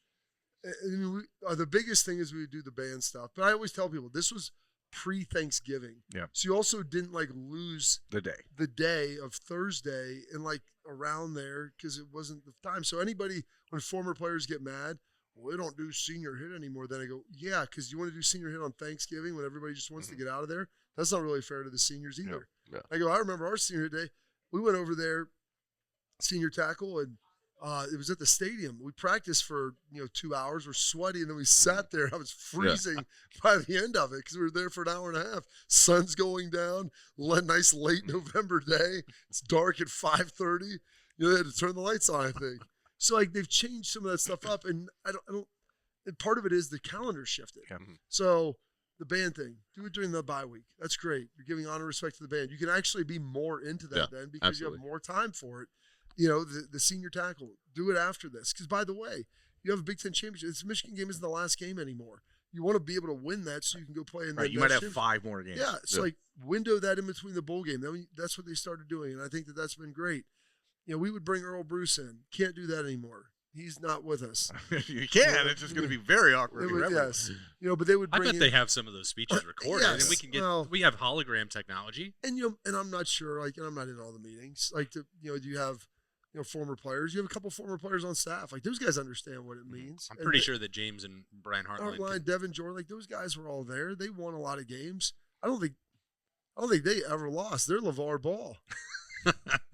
Speaker 3: I mean, the biggest thing is we would do the band stuff. But I always tell people, this was pre-Thanksgiving.
Speaker 9: Yeah.
Speaker 3: So you also didn't, like, lose
Speaker 9: the day.
Speaker 3: the day of Thursday and, like, around there because it wasn't the time. So anybody, when former players get mad, well, they don't do senior hit anymore. Then I go, yeah, because you want to do senior hit on Thanksgiving when everybody just wants to get out of there? That's not really fair to the seniors either.
Speaker 2: Yeah.
Speaker 3: I go, I remember our senior day. We went over there, senior tackle, and it was at the stadium. We practiced for 2 hours. We're sweaty, and then we sat there. I was freezing by the end of it because we were there for an hour and a half. Sun's going down. Nice late November day. It's dark at 5:30. They had to turn the lights on, I think. So like they've changed some of that stuff up, and I don't. And part of it is the calendar shifted.
Speaker 9: Yeah.
Speaker 3: So the band thing. Do it during the bye week. That's great. You're giving honor and respect to the band. You can actually be more into that then because
Speaker 2: absolutely.
Speaker 3: you have more time for it. You know, the senior tackle, do it after this. Because, by the way, you have a Big Ten championship. This Michigan game isn't the last game anymore. You want to be able to win that so you can go play in that.
Speaker 9: You might have 5 more games.
Speaker 3: Yeah, it's like window that in between the bowl game. That's what they started doing, and I think that's been great. You know, we would bring Earl Bruce in. Can't do that anymore. He's not with us.
Speaker 9: You can. It's just going to be very awkward.
Speaker 3: Yes. You know, but they would bring
Speaker 1: I bet they have some of those speeches recorded.
Speaker 3: Yes.
Speaker 1: And we can get we have hologram technology.
Speaker 3: And and I'm not sure, like, and I'm not in all the meetings. Like, do you have former players? You have a couple former players on staff. Like, those guys understand what it means.
Speaker 1: I'm pretty sure that James and Brian Hartline,
Speaker 3: Devin Jordan, like, those guys were all there. They won a lot of games. I don't think they ever lost. They're LeVar Ball.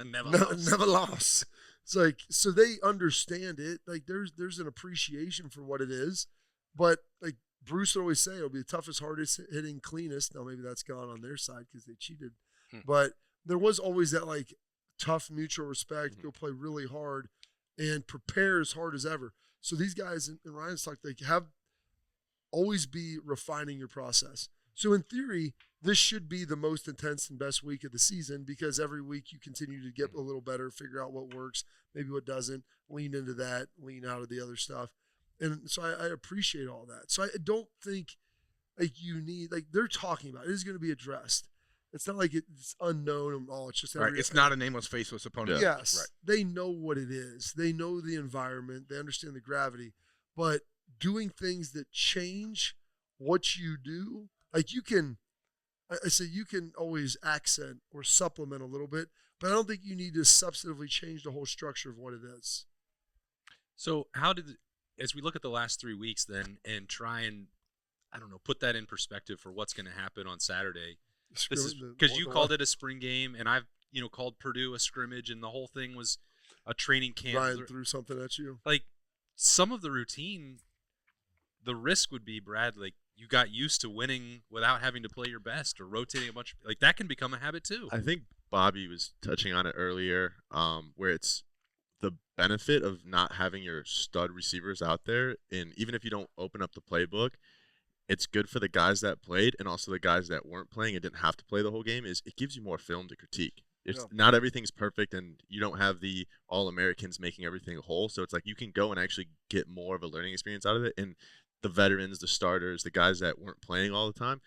Speaker 3: Never lost. It's like, so they understand it. Like, there's an appreciation for what it is. But, like, Bruce would always say, it'll be the toughest, hardest hitting, cleanest. Now, maybe that's gone on their side because they cheated. But there was always that, like, tough mutual respect, go play really hard, and prepare as hard as ever. So these guys, and Ryan's talked, they always be refining your process. So in theory, this should be the most intense and best week of the season because every week you continue to get a little better, figure out what works, maybe what doesn't, lean into that, lean out of the other stuff. And so I appreciate all that. So I don't think, like, you need, like, they're talking about it is going to be addressed. It's not like it's unknown and it's just
Speaker 9: right. It's not a nameless, faceless opponent.
Speaker 3: Yes,
Speaker 9: right.
Speaker 3: They know what it is. They know the environment. They understand the gravity. But doing things that change what you do, like you can always accent or supplement a little bit, but I don't think you need to substantively change the whole structure of what it is.
Speaker 1: So as we look at the last 3 weeks then and try and, I don't know, put that in perspective for what's going to happen on Saturday. This is because you called it a spring game, and I've called Purdue a scrimmage, and the whole thing was a training camp.
Speaker 3: Ryan threw something at you.
Speaker 1: Like, some of the routine, the risk would be, Brad, like, you got used to winning without having to play your best or rotating a bunch. Like, that can become a habit too.
Speaker 2: I think Bobby was touching on it earlier, where it's the benefit of not having your stud receivers out there, and even if you don't open up the playbook, it's good for the guys that played and also the guys that weren't playing and didn't have to play the whole game. Is it gives you more film to critique. It's not everything's perfect, and you don't have the All-Americans making everything whole. So it's like you can go and actually get more of a learning experience out of it. And the veterans, the starters, the guys that weren't playing all the time,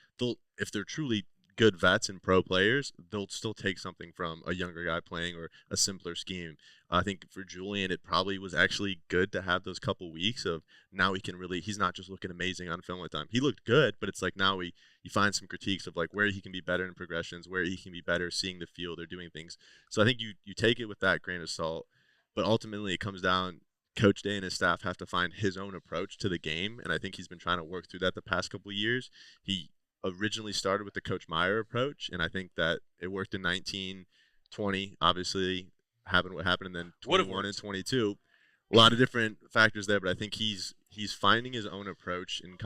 Speaker 2: if they're truly good vets and pro players, they'll still take something from a younger guy playing or a simpler scheme. I think for Julian, it probably was actually good to have those couple weeks of now he can really, he's not just looking amazing on film all the time. He looked good, but it's like now you find some critiques of like where he can be better in progressions, where he can be better seeing the field or doing things. So I think you take it with that grain of salt, but ultimately it comes down, Coach Day and his staff have to find his own approach to the game, and I think he's been trying to work through that the past couple of years. He originally started with the Coach Meyer approach, and I think that it worked in 19, 20, obviously happened what happened, and then 21 and 22. A lot of different factors there, but I think he's finding his own approach and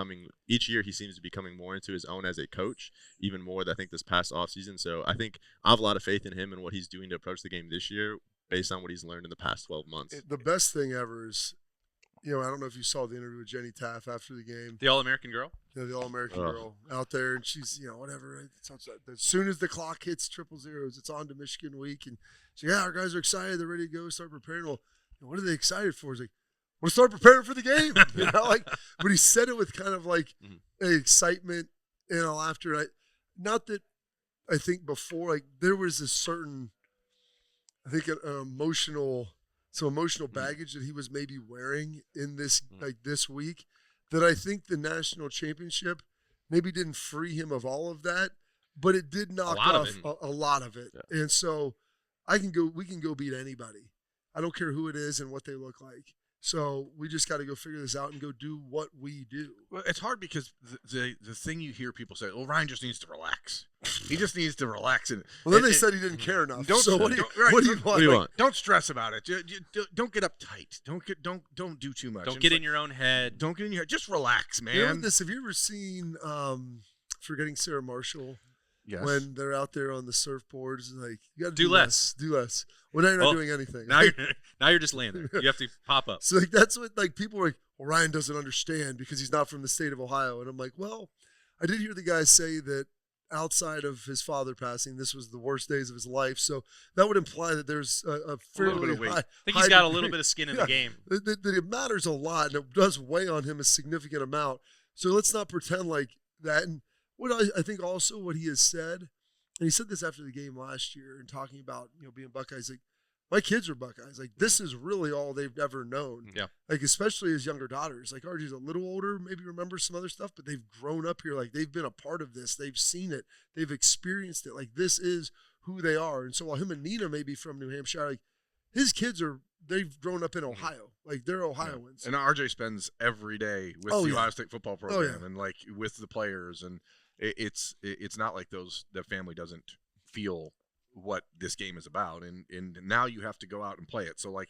Speaker 2: each year he seems to be coming more into his own as a coach, even more than I think this past offseason. So I think I have a lot of faith in him and what he's doing to approach the game this year based on what he's learned in the past 12 months.
Speaker 3: The best thing ever is, I don't know if you saw the interview with Jenny Taff after the game.
Speaker 1: The All-American girl?
Speaker 3: Yeah, the All-American girl out there, and she's, whatever. As soon as the clock hits 000s, it's on to Michigan week, and she's like, our guys are excited. They're ready to go, start preparing. Well, what are they excited for? He's like, we'll start preparing for the game. But he said it with kind of like excitement and a laughter. Not that I think before, like there was a certain, I think an emotional baggage that he was maybe wearing in this this week, that I think the national championship maybe didn't free him of all of that, but it did knock off a lot of it. Yeah. And so we can go beat anybody. I don't care who it is and what they look like. So we just got to go figure this out and go do what we do.
Speaker 9: Well, it's hard because the thing you hear people say, well, Ryan just needs to relax. He just needs to relax. Well,
Speaker 3: then they said he didn't care enough. So what do you want?
Speaker 9: Don't stress about it. Don't get uptight. Don't do too much.
Speaker 1: Don't get in your own head.
Speaker 9: Don't get in your head. Just relax, man.
Speaker 3: Have you ever seen Forgetting Sarah Marshall?
Speaker 9: Yes.
Speaker 3: When they're out there on the surfboards, like you got to
Speaker 1: do less.
Speaker 3: Do less. Well, now you're not doing anything.
Speaker 1: Now you're just laying there. You have to pop up.
Speaker 3: So that's what people are like. Well, Ryan doesn't understand because he's not from the state of Ohio, and I'm like, well, I did hear the guy say that outside of his father passing, this was the worst days of his life. So that would imply that there's a fairly high.
Speaker 1: I think he's got a little bit of skin in the game.
Speaker 3: That it matters a lot, and it does weigh on him a significant amount. So let's not pretend like that. And what I think also what he has said, and he said this after the game last year, and talking about being Buckeyes, like my kids are Buckeyes. Like this is really all they've ever known.
Speaker 1: Yeah.
Speaker 3: Like especially his younger daughters. Like RG's a little older, maybe remembers some other stuff, but they've grown up here. Like they've been a part of this. They've seen it. They've experienced it. Like this is who they are. And so while him and Nina may be from New Hampshire, like his kids they've grown up in Ohio. Like they're Ohioans.
Speaker 9: And RJ spends every day with the Ohio State football program and like with the players, and it's not like the family doesn't feel what this game is about, and now you have to go out and play it. So like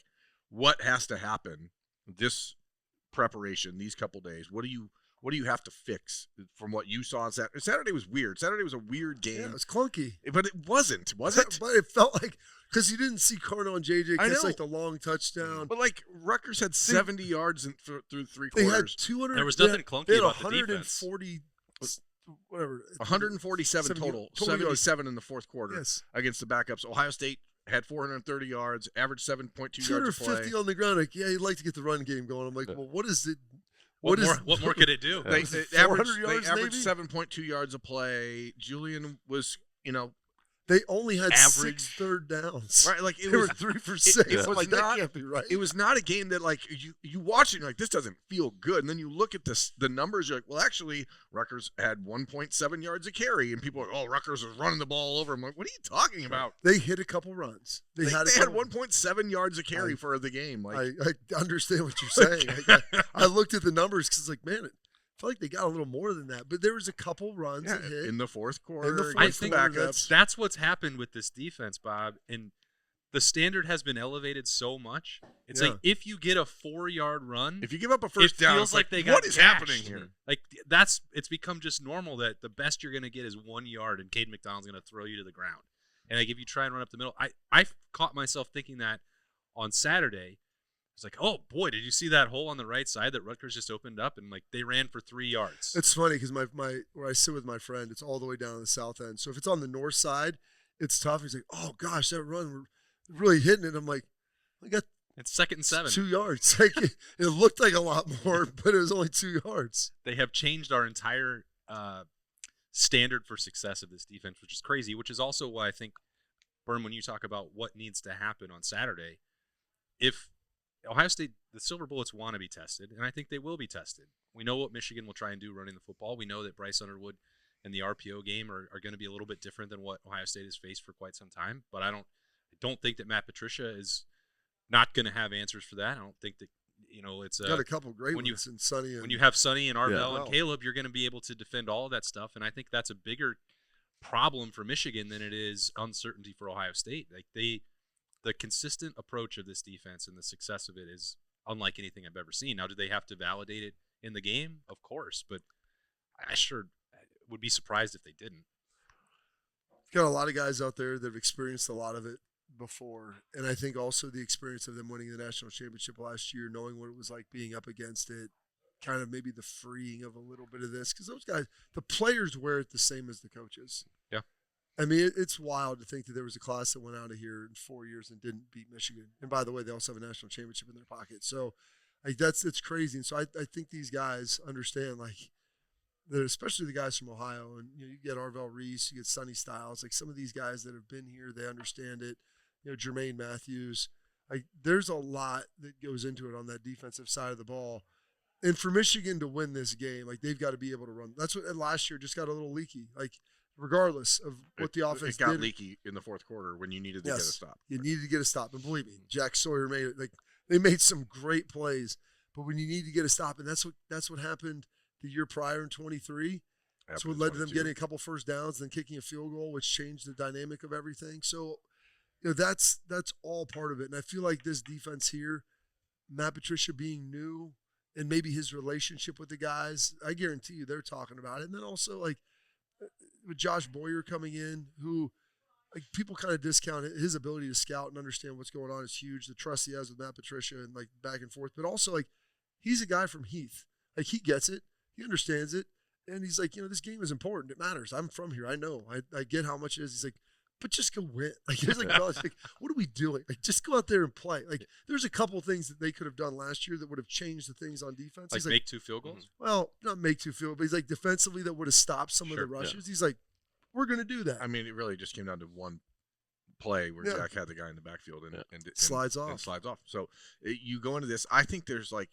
Speaker 9: what has to happen this preparation, these couple days, what do you have to fix from what you saw on Saturday? Saturday was weird. Saturday was a weird game.
Speaker 3: Yeah, it was clunky.
Speaker 9: But it wasn't, was it?
Speaker 3: But it felt like, because you didn't see Carno and JJ catch like the long touchdown.
Speaker 9: But like Rutgers had 70 yards through three quarters.
Speaker 3: They had 200.
Speaker 1: There was nothing clunky about the defense.
Speaker 3: 140. Whatever.
Speaker 9: 147 total 77 in the fourth quarter against the backups. Ohio State had 430 yards, averaged 7.2 yards a play.
Speaker 3: 250 on the ground. Like, yeah, you'd like to get the run game going. I'm like, well, what is it?
Speaker 1: What more could it do?
Speaker 9: They averaged 7.2 yards a play. Julian was,
Speaker 3: they only had
Speaker 9: average
Speaker 3: 6 third downs.
Speaker 9: Right, like
Speaker 3: they were 3 for 6.
Speaker 9: It was
Speaker 3: like,
Speaker 9: not,
Speaker 3: that can't be right.
Speaker 9: It was not a game that like you watch it and you're like, this doesn't feel good. And then you look at the numbers, you're like, well, actually, Rutgers had 1.7 yards a carry, and people are like, oh, Rutgers was running the ball over. I'm like, what are you talking about?
Speaker 3: They hit a couple runs. They had
Speaker 9: 1.7 yards a carry for the game. Like
Speaker 3: I understand what you're saying. I looked at the numbers because like, man, I feel like they got a little more than that, but there was a couple runs that hit
Speaker 9: in the fourth quarter.
Speaker 1: I think that's what's happened with this defense, Bob, and the standard has been elevated so much. It's like if you get a 4-yard run,
Speaker 9: if you give up a first down,
Speaker 1: it feels like they got
Speaker 9: what is happening here?
Speaker 1: Like it's become just normal that the best you're going to get is 1 yard, and Caden McDonald's going to throw you to the ground. And like if you try and run up the middle, I caught myself thinking that on Saturday. It's like, oh boy, did you see that hole on the right side that Rutgers just opened up, and like they ran for 3 yards.
Speaker 3: It's funny because my where I sit with my friend, it's all the way down on the south end. So if it's on the north side, it's tough. He's like, oh gosh, that run, we're really hitting it. I'm like, I got
Speaker 1: it's 2nd and 7,
Speaker 3: 2 yards. Like it looked like a lot more, but it was only 2 yards.
Speaker 1: They have changed our entire standard for success of this defense, which is crazy. Which is also why I think, Birm, when you talk about what needs to happen on Saturday, if Ohio State, the Silver Bullets want to be tested, and I think they will be tested. We know what Michigan will try and do running the football. We know that Bryce Underwood and the RPO game are going to be a little bit different than what Ohio State has faced for quite some time. But I don't think that Matt Patricia is not going to have answers for that. I don't think that it's
Speaker 3: got a couple great ones in Sonny.
Speaker 1: When you have Sonny and Arvell and Caleb, you're going to be able to defend all of that stuff. And I think that's a bigger problem for Michigan than it is uncertainty for Ohio State. Like the consistent approach of this defense and the success of it is unlike anything I've ever seen. Now, do they have to validate it in the game? Of course, but I sure would be surprised if they didn't.
Speaker 3: Got a lot of guys out there that have experienced a lot of it before, and I think also the experience of them winning the national championship last year, knowing what it was like being up against it, kind of maybe the freeing of a little bit of this, because those guys, the players wear it the same as the coaches.
Speaker 1: Yeah.
Speaker 3: I mean, it's wild to think that there was a class that went out of here in 4 years and didn't beat Michigan. And by the way, they also have a national championship in their pocket. So like it's crazy. And so I think these guys understand, like, that especially the guys from Ohio. And you get Arvell Reese, you get Sonny Styles. Like some of these guys that have been here, they understand it. Jermaine Matthews. Like there's a lot that goes into it on that defensive side of the ball. And for Michigan to win this game, like they've got to be able to run. That's what last year just got a little leaky. Like regardless of what the offense did.
Speaker 9: It got leaky in the fourth quarter when you needed to get a stop.
Speaker 3: You needed to get a stop. And believe me, Jack Sawyer made it. Like they made some great plays, but when you need to get a stop, and that's what happened the year prior in 23. That's what led to them getting a couple first downs, then kicking a field goal, which changed the dynamic of everything. So, that's all part of it. And I feel like this defense here, Matt Patricia being new, and maybe his relationship with the guys, I guarantee you they're talking about it. And then also like with Josh Boyer coming in, who like people kind of discount his ability to scout and understand what's going on is huge. The trust he has with Matt Patricia and like back and forth, but also like he's a guy from Heath. Like he gets it, he understands it, And he's like, this game is important. It matters. I'm from here. I know. I get how much it is. He's like, but just go win. Like, he's like, what are we doing? Like, just go out there and play. Like, there's a couple things that they could have done last year that would have changed the things on defense.
Speaker 1: Like, make 2 field goals?
Speaker 3: Well, not make 2 field goals, but he's like, defensively, that would have stopped some of the rushes. He's like, we're going to do that.
Speaker 9: I mean, it really just came down to one play where Jack had the guy in the backfield and
Speaker 3: slides off.
Speaker 9: So you go into this. I think there's like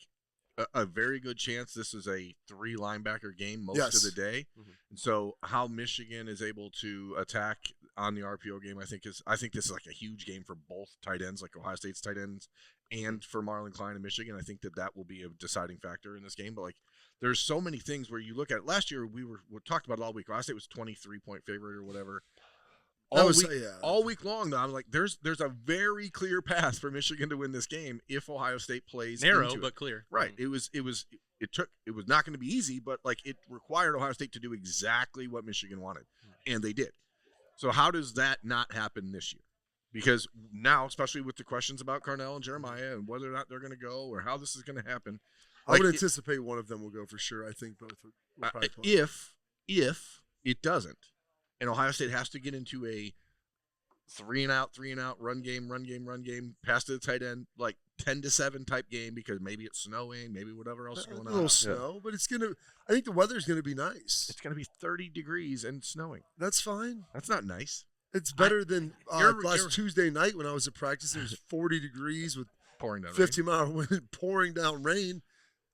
Speaker 9: a very good chance this is a 3 linebacker game most of the day. And so how Michigan is able to attack on the RPO game, I think this is like a huge game for both tight ends, like Ohio State's tight ends, and for Marlon Klein and Michigan. I think that will be a deciding factor in this game. But like, there's so many things where you look at it. Last year we talked about it all week. Ohio State was 23-point favorite or whatever. All week long, though, I'm like, there's a very clear path for Michigan to win this game if Ohio State plays
Speaker 1: narrow but clear.
Speaker 9: Right. It was not going to be easy, but like it required Ohio State to do exactly what Michigan wanted, and they did. So how does that not happen this year? Because now, especially with the questions about Carnell and Jeremiah and whether or not they're going to go or how this is going to happen,
Speaker 3: I would anticipate one of them will go for sure. I think both will probably play.
Speaker 9: If it doesn't. And Ohio State has to get into a 3-and-out, run game, pass to the tight end, like 10-7 type game because maybe it's snowing, maybe whatever else is going on.
Speaker 3: A little snow, but I think the weather's going to be nice.
Speaker 9: It's going to be 30 degrees and snowing.
Speaker 3: That's fine.
Speaker 9: That's not nice.
Speaker 3: It's better than last Tuesday night when I was at practice. It was 40 degrees with
Speaker 9: pouring down
Speaker 3: 50-mile wind, pouring down rain.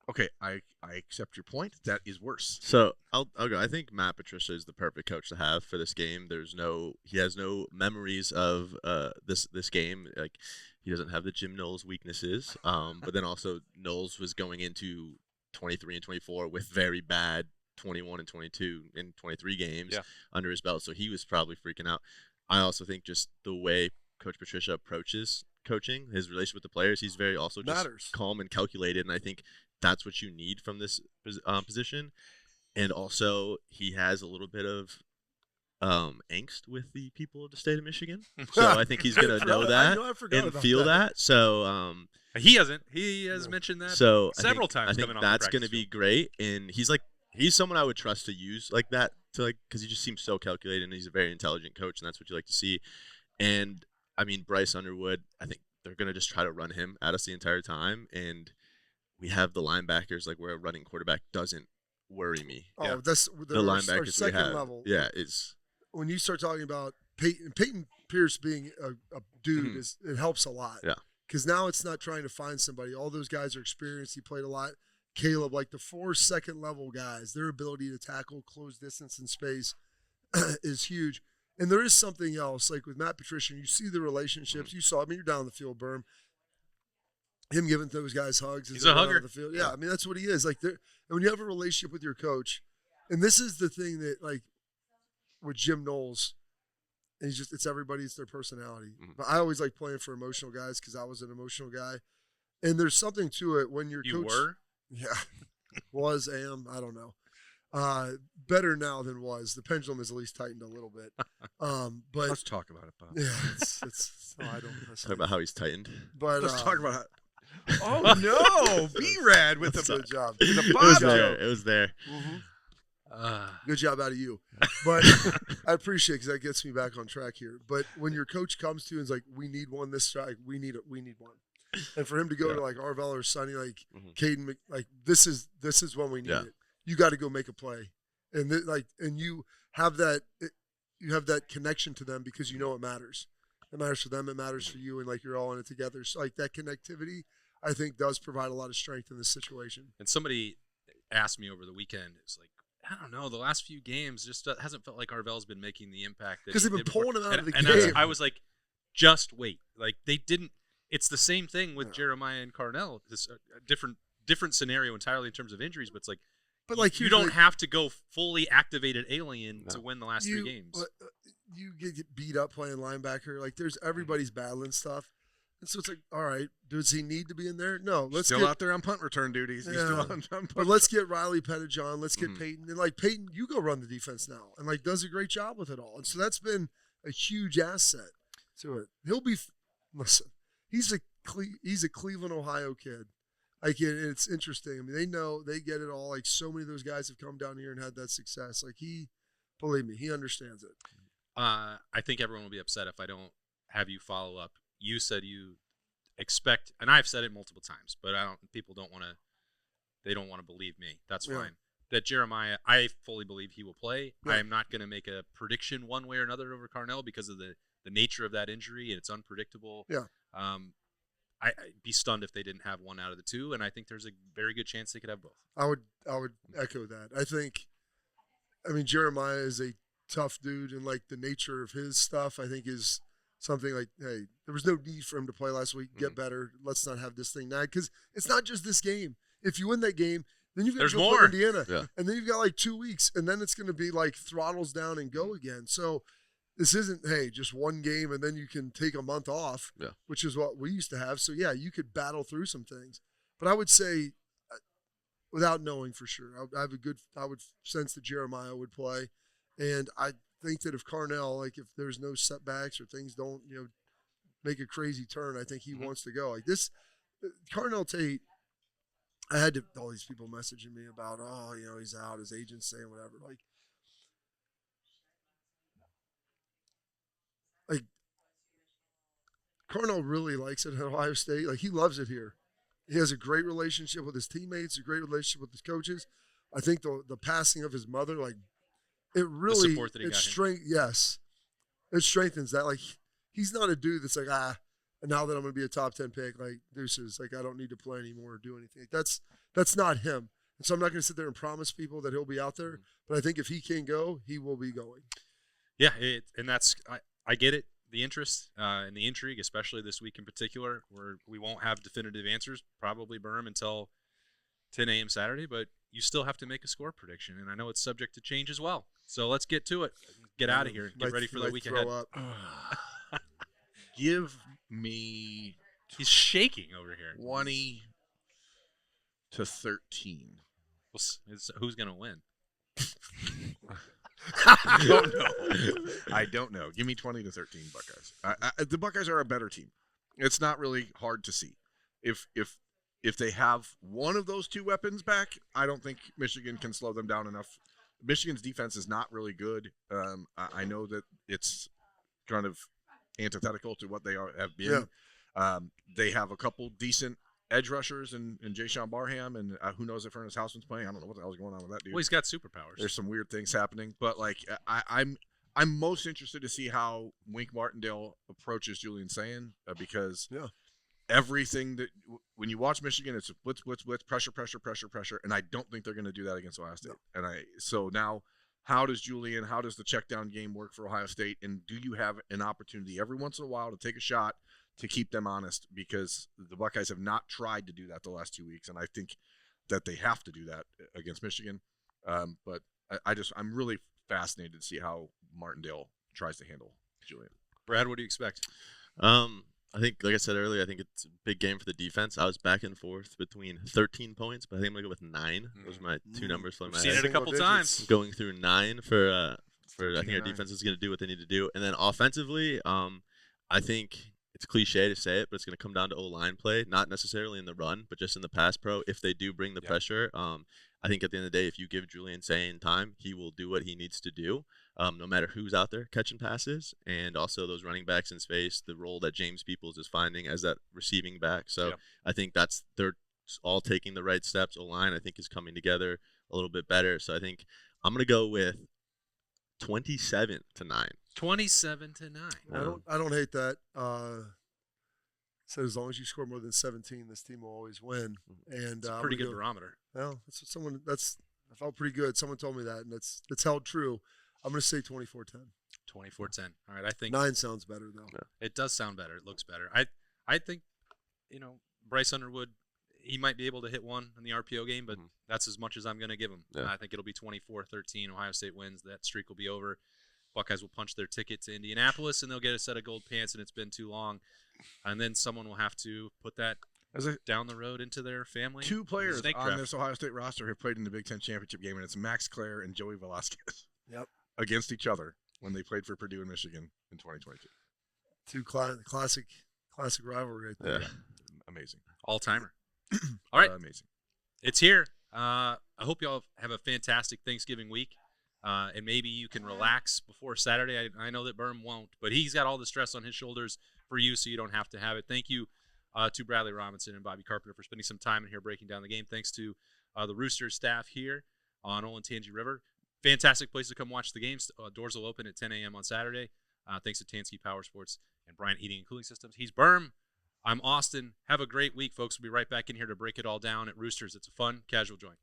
Speaker 9: Okay, I accept your point. That is worse.
Speaker 2: So I'll go. I think Matt Patricia is the perfect coach to have for this game. He has no memories of this game. Like, he doesn't have the Jim Knowles weaknesses. But then also Knowles was going into 23 and 24 with very bad 21 and 22 and 23 games under his belt. So he was probably freaking out. I also think just the way Coach Patricia approaches coaching, his relationship with the players, he's very also just calm and calculated. And I think that's what you need from this position. And also, he has a little bit of angst with the people of the state of Michigan. So I think he's going to know that and feel that. So
Speaker 1: he hasn't. He has mentioned that several times.
Speaker 2: I think that's going to be great. And he's someone I would trust to use like that because he just seems so calculated and he's a very intelligent coach, and that's what you like to see. And I mean, Bryce Underwood, I think they're going to just try to run him at us the entire time. And we have the linebackers, like where a running quarterback doesn't worry me.
Speaker 3: Oh, that's
Speaker 2: the linebackers we
Speaker 3: second
Speaker 2: have.
Speaker 3: Level.
Speaker 2: Yeah, it's
Speaker 3: when you start talking about Peyton Pierce being a dude, it helps a lot.
Speaker 2: Yeah,
Speaker 3: because now it's not trying to find somebody. All those guys are experienced. He played a lot. Caleb, like the 4 second level guys, their ability to tackle, close distance and space is huge. And there is something else, like with Matt Patricia, you see the relationships. You saw, you're down the field, Birm. Him giving those guys hugs.
Speaker 1: He's a hugger.
Speaker 3: The field. Yeah, I mean, that's what he is. Like, and when you have a relationship with your coach, and this is the thing that, like, with Jim Knowles, and it's everybody, it's their personality. But I always like playing for emotional guys because I was an emotional guy. And there's something to it when your coach.
Speaker 1: You were?
Speaker 3: Yeah. Am, I don't know. Better now than was. The pendulum is at least tightened a little bit. But
Speaker 9: let's talk about it, Bob.
Speaker 3: Yeah, it's I don't
Speaker 2: talk about how he's tightened.
Speaker 3: But
Speaker 9: let's talk about oh no, B-Rad with the
Speaker 3: good job.
Speaker 2: It was there.
Speaker 3: Good job out of you. But I appreciate it because that gets me back on track here. But when your coach comes to you and is like, we need one this strike, we need one. And for him to go to like Arvell or Sonny, like Caden, like this is when we need it. You got to go make a play, and and you have that connection to them because you know it matters. It matters for them. It matters for you, and like you're all in it together. So like that connectivity, I think, does provide a lot of strength in this situation.
Speaker 1: And somebody asked me over the weekend, it's like, I don't know, the last few games just hasn't felt like Arvell's been making the impact because
Speaker 3: they've been pulling him out of the game.
Speaker 1: And I was like, just wait. Like they didn't. It's the same thing with Jeremiah and Carnell. It's a different scenario entirely in terms of injuries, but it's like. But like you don't have to go fully activated alien to win the last 3 games.
Speaker 3: You get beat up playing linebacker. Like there's everybody's battling stuff, and so it's like, all right, does he need to be in there? No, let's
Speaker 9: still out there on punt return duties. He's still on punt.
Speaker 3: But let's get Riley Pettijohn. Let's get Peyton, and like Peyton, you go run the defense now, and like does a great job with it all. And so that's been a huge asset to it. He'll be listen. He's a Cleveland, Ohio kid. Like it's interesting. I mean, they get it all. Like so many of those guys have come down here and had that success. Like believe me, he understands it.
Speaker 1: I think everyone will be upset if I don't have you follow up. You said you expect, and I've said it multiple times, but people don't want to. They don't want to believe me. That's fine. That Jeremiah, I fully believe he will play. Yeah. I am not going to make a prediction one way or another over Carnell because of the nature of that injury, and it's unpredictable.
Speaker 3: Yeah.
Speaker 1: I'd be stunned if they didn't have one out of the two, and I think there's a very good chance they could have both.
Speaker 3: I would echo that. I mean, Jeremiah is a tough dude, and like the nature of his stuff, I think is something like, hey, there was no need for him to play last week. Get better. Let's not have this thing now, because it's not just this game. If you win that game, then you've got to go play Indiana, and then you've got like 2 weeks, and then it's going to be like throttles down and go again. So this isn't, hey, just one game and then you can take a month off, which is what we used to have. So yeah, you could battle through some things, but I would say, without knowing for sure, I would sense that Jeremiah would play, and I think that if Carnell, like if there's no setbacks or things don't make a crazy turn, I think he wants to go. Like this, Carnell Tate. I had all these people messaging me about, he's out, his agent's saying whatever. Like Carnell really likes it at Ohio State. Like he loves it here. He has a great relationship with his teammates, a great relationship with his coaches. I think the passing of his mother, like it really, it strengthens that. Like he's not a dude that's like, and now that I'm going to be a top 10 pick, like deuces, like I don't need to play anymore or do anything. That's not him. And so I'm not going to sit there and promise people that he'll be out there. But I think if he can go, he will be going.
Speaker 1: Yeah, and that's I get it, the interest and the intrigue, especially this week in particular, where we won't have definitive answers, probably Birm, until 10 a.m. Saturday. But you still have to make a score prediction, and I know it's subject to change as well. So let's get to it. Get out of here. Get ready for the week ahead.
Speaker 9: Give me.
Speaker 1: He's shaking over here.
Speaker 9: 20-13.
Speaker 1: Who's going to win?
Speaker 9: I don't know. Give me 20-13 Buckeyes. The Buckeyes are a better team. It's not really hard to see. If they have one of those two weapons back, I don't think Michigan can slow them down enough. Michigan's defense is not really good. I know that it's kind of antithetical to what they have been. Yeah. They have a couple decent edge rushers and Jayshon Barham, and who knows if Ernest Hausman's playing. I don't know what the hell's going on with that dude.
Speaker 1: Well, he's got superpowers.
Speaker 9: There's some weird things happening, but like I'm most interested to see how Wink Martindale approaches Julian Sayin, because everything that when you watch Michigan, it's a blitz, pressure, and I don't think they're going to do that against Ohio State. No. And so now, how does the check down game work for Ohio State, and do you have an opportunity every once in a while to take a shot to keep them honest, because the Buckeyes have not tried to do that the last 2 weeks, and I think that they have to do that against Michigan. But I'm really fascinated to see how Martindale tries to handle Julian.
Speaker 1: Brad, what do you expect?
Speaker 2: I think, like I said earlier, I think it's a big game for the defense. I was back and forth between 13 points, but I think I'm going to go with 9. Those are my two numbers.
Speaker 1: We've seen it a couple times.
Speaker 2: Going through 9 for I think our defense is going to do what they need to do. And then offensively, I think it's cliche to say it, but it's going to come down to O-line play, not necessarily in the run, but just in the pass pro. If they do bring the pressure, I think at the end of the day, if you give Julian Sayin time, he will do what he needs to do, no matter who's out there catching passes, and also those running backs in space, the role that James Peoples is finding as that receiving back. So I think they're all taking the right steps. O-line, I think, is coming together a little bit better. So I think I'm going to go with 27-9.
Speaker 1: 27-9.
Speaker 3: I don't hate that. So as long as you score more than 17, this team will always win. And
Speaker 1: it's a pretty good barometer.
Speaker 3: Well, I felt pretty good. Someone told me that, and that's held true. I'm going to say 24-10.
Speaker 1: 24-10. All right, I think
Speaker 3: 9 sounds better though.
Speaker 1: It does sound better. It looks better. I think, Bryce Underwood, he might be able to hit one in the RPO game, but that's as much as I'm going to give him. I think it'll be 24-13. Ohio State wins. That streak will be over. Buckeyes will punch their ticket to Indianapolis, and they'll get a set of gold pants, and it's been too long. And then someone will have to put that down the road into their family.
Speaker 9: 2 players on this Ohio State roster have played in the Big Ten championship game, and it's Max Clare and Joey Velasquez. Against each other when they played for Purdue and Michigan in 2022.
Speaker 3: 2 classic rivalry right there.
Speaker 9: Yeah. Amazing.
Speaker 1: All-timer. All right.
Speaker 9: Amazing.
Speaker 1: It's here. I hope y'all have a fantastic Thanksgiving week. And maybe you can relax before Saturday. I know that Birm won't, but he's got all the stress on his shoulders for you, so you don't have to have it. Thank you to Bradley Robinson and Bobby Carpenter for spending some time in here breaking down the game. Thanks to the Roosters staff here on Olentangy River. Fantastic place to come watch the games. Doors will open at 10 a.m. on Saturday. Thanks to Tansky Power Sports and Bryant Heating and Cooling Systems. He's Birm. I'm Austin. Have a great week, folks. We'll be right back in here to break it all down at Roosters. It's a fun, casual joint.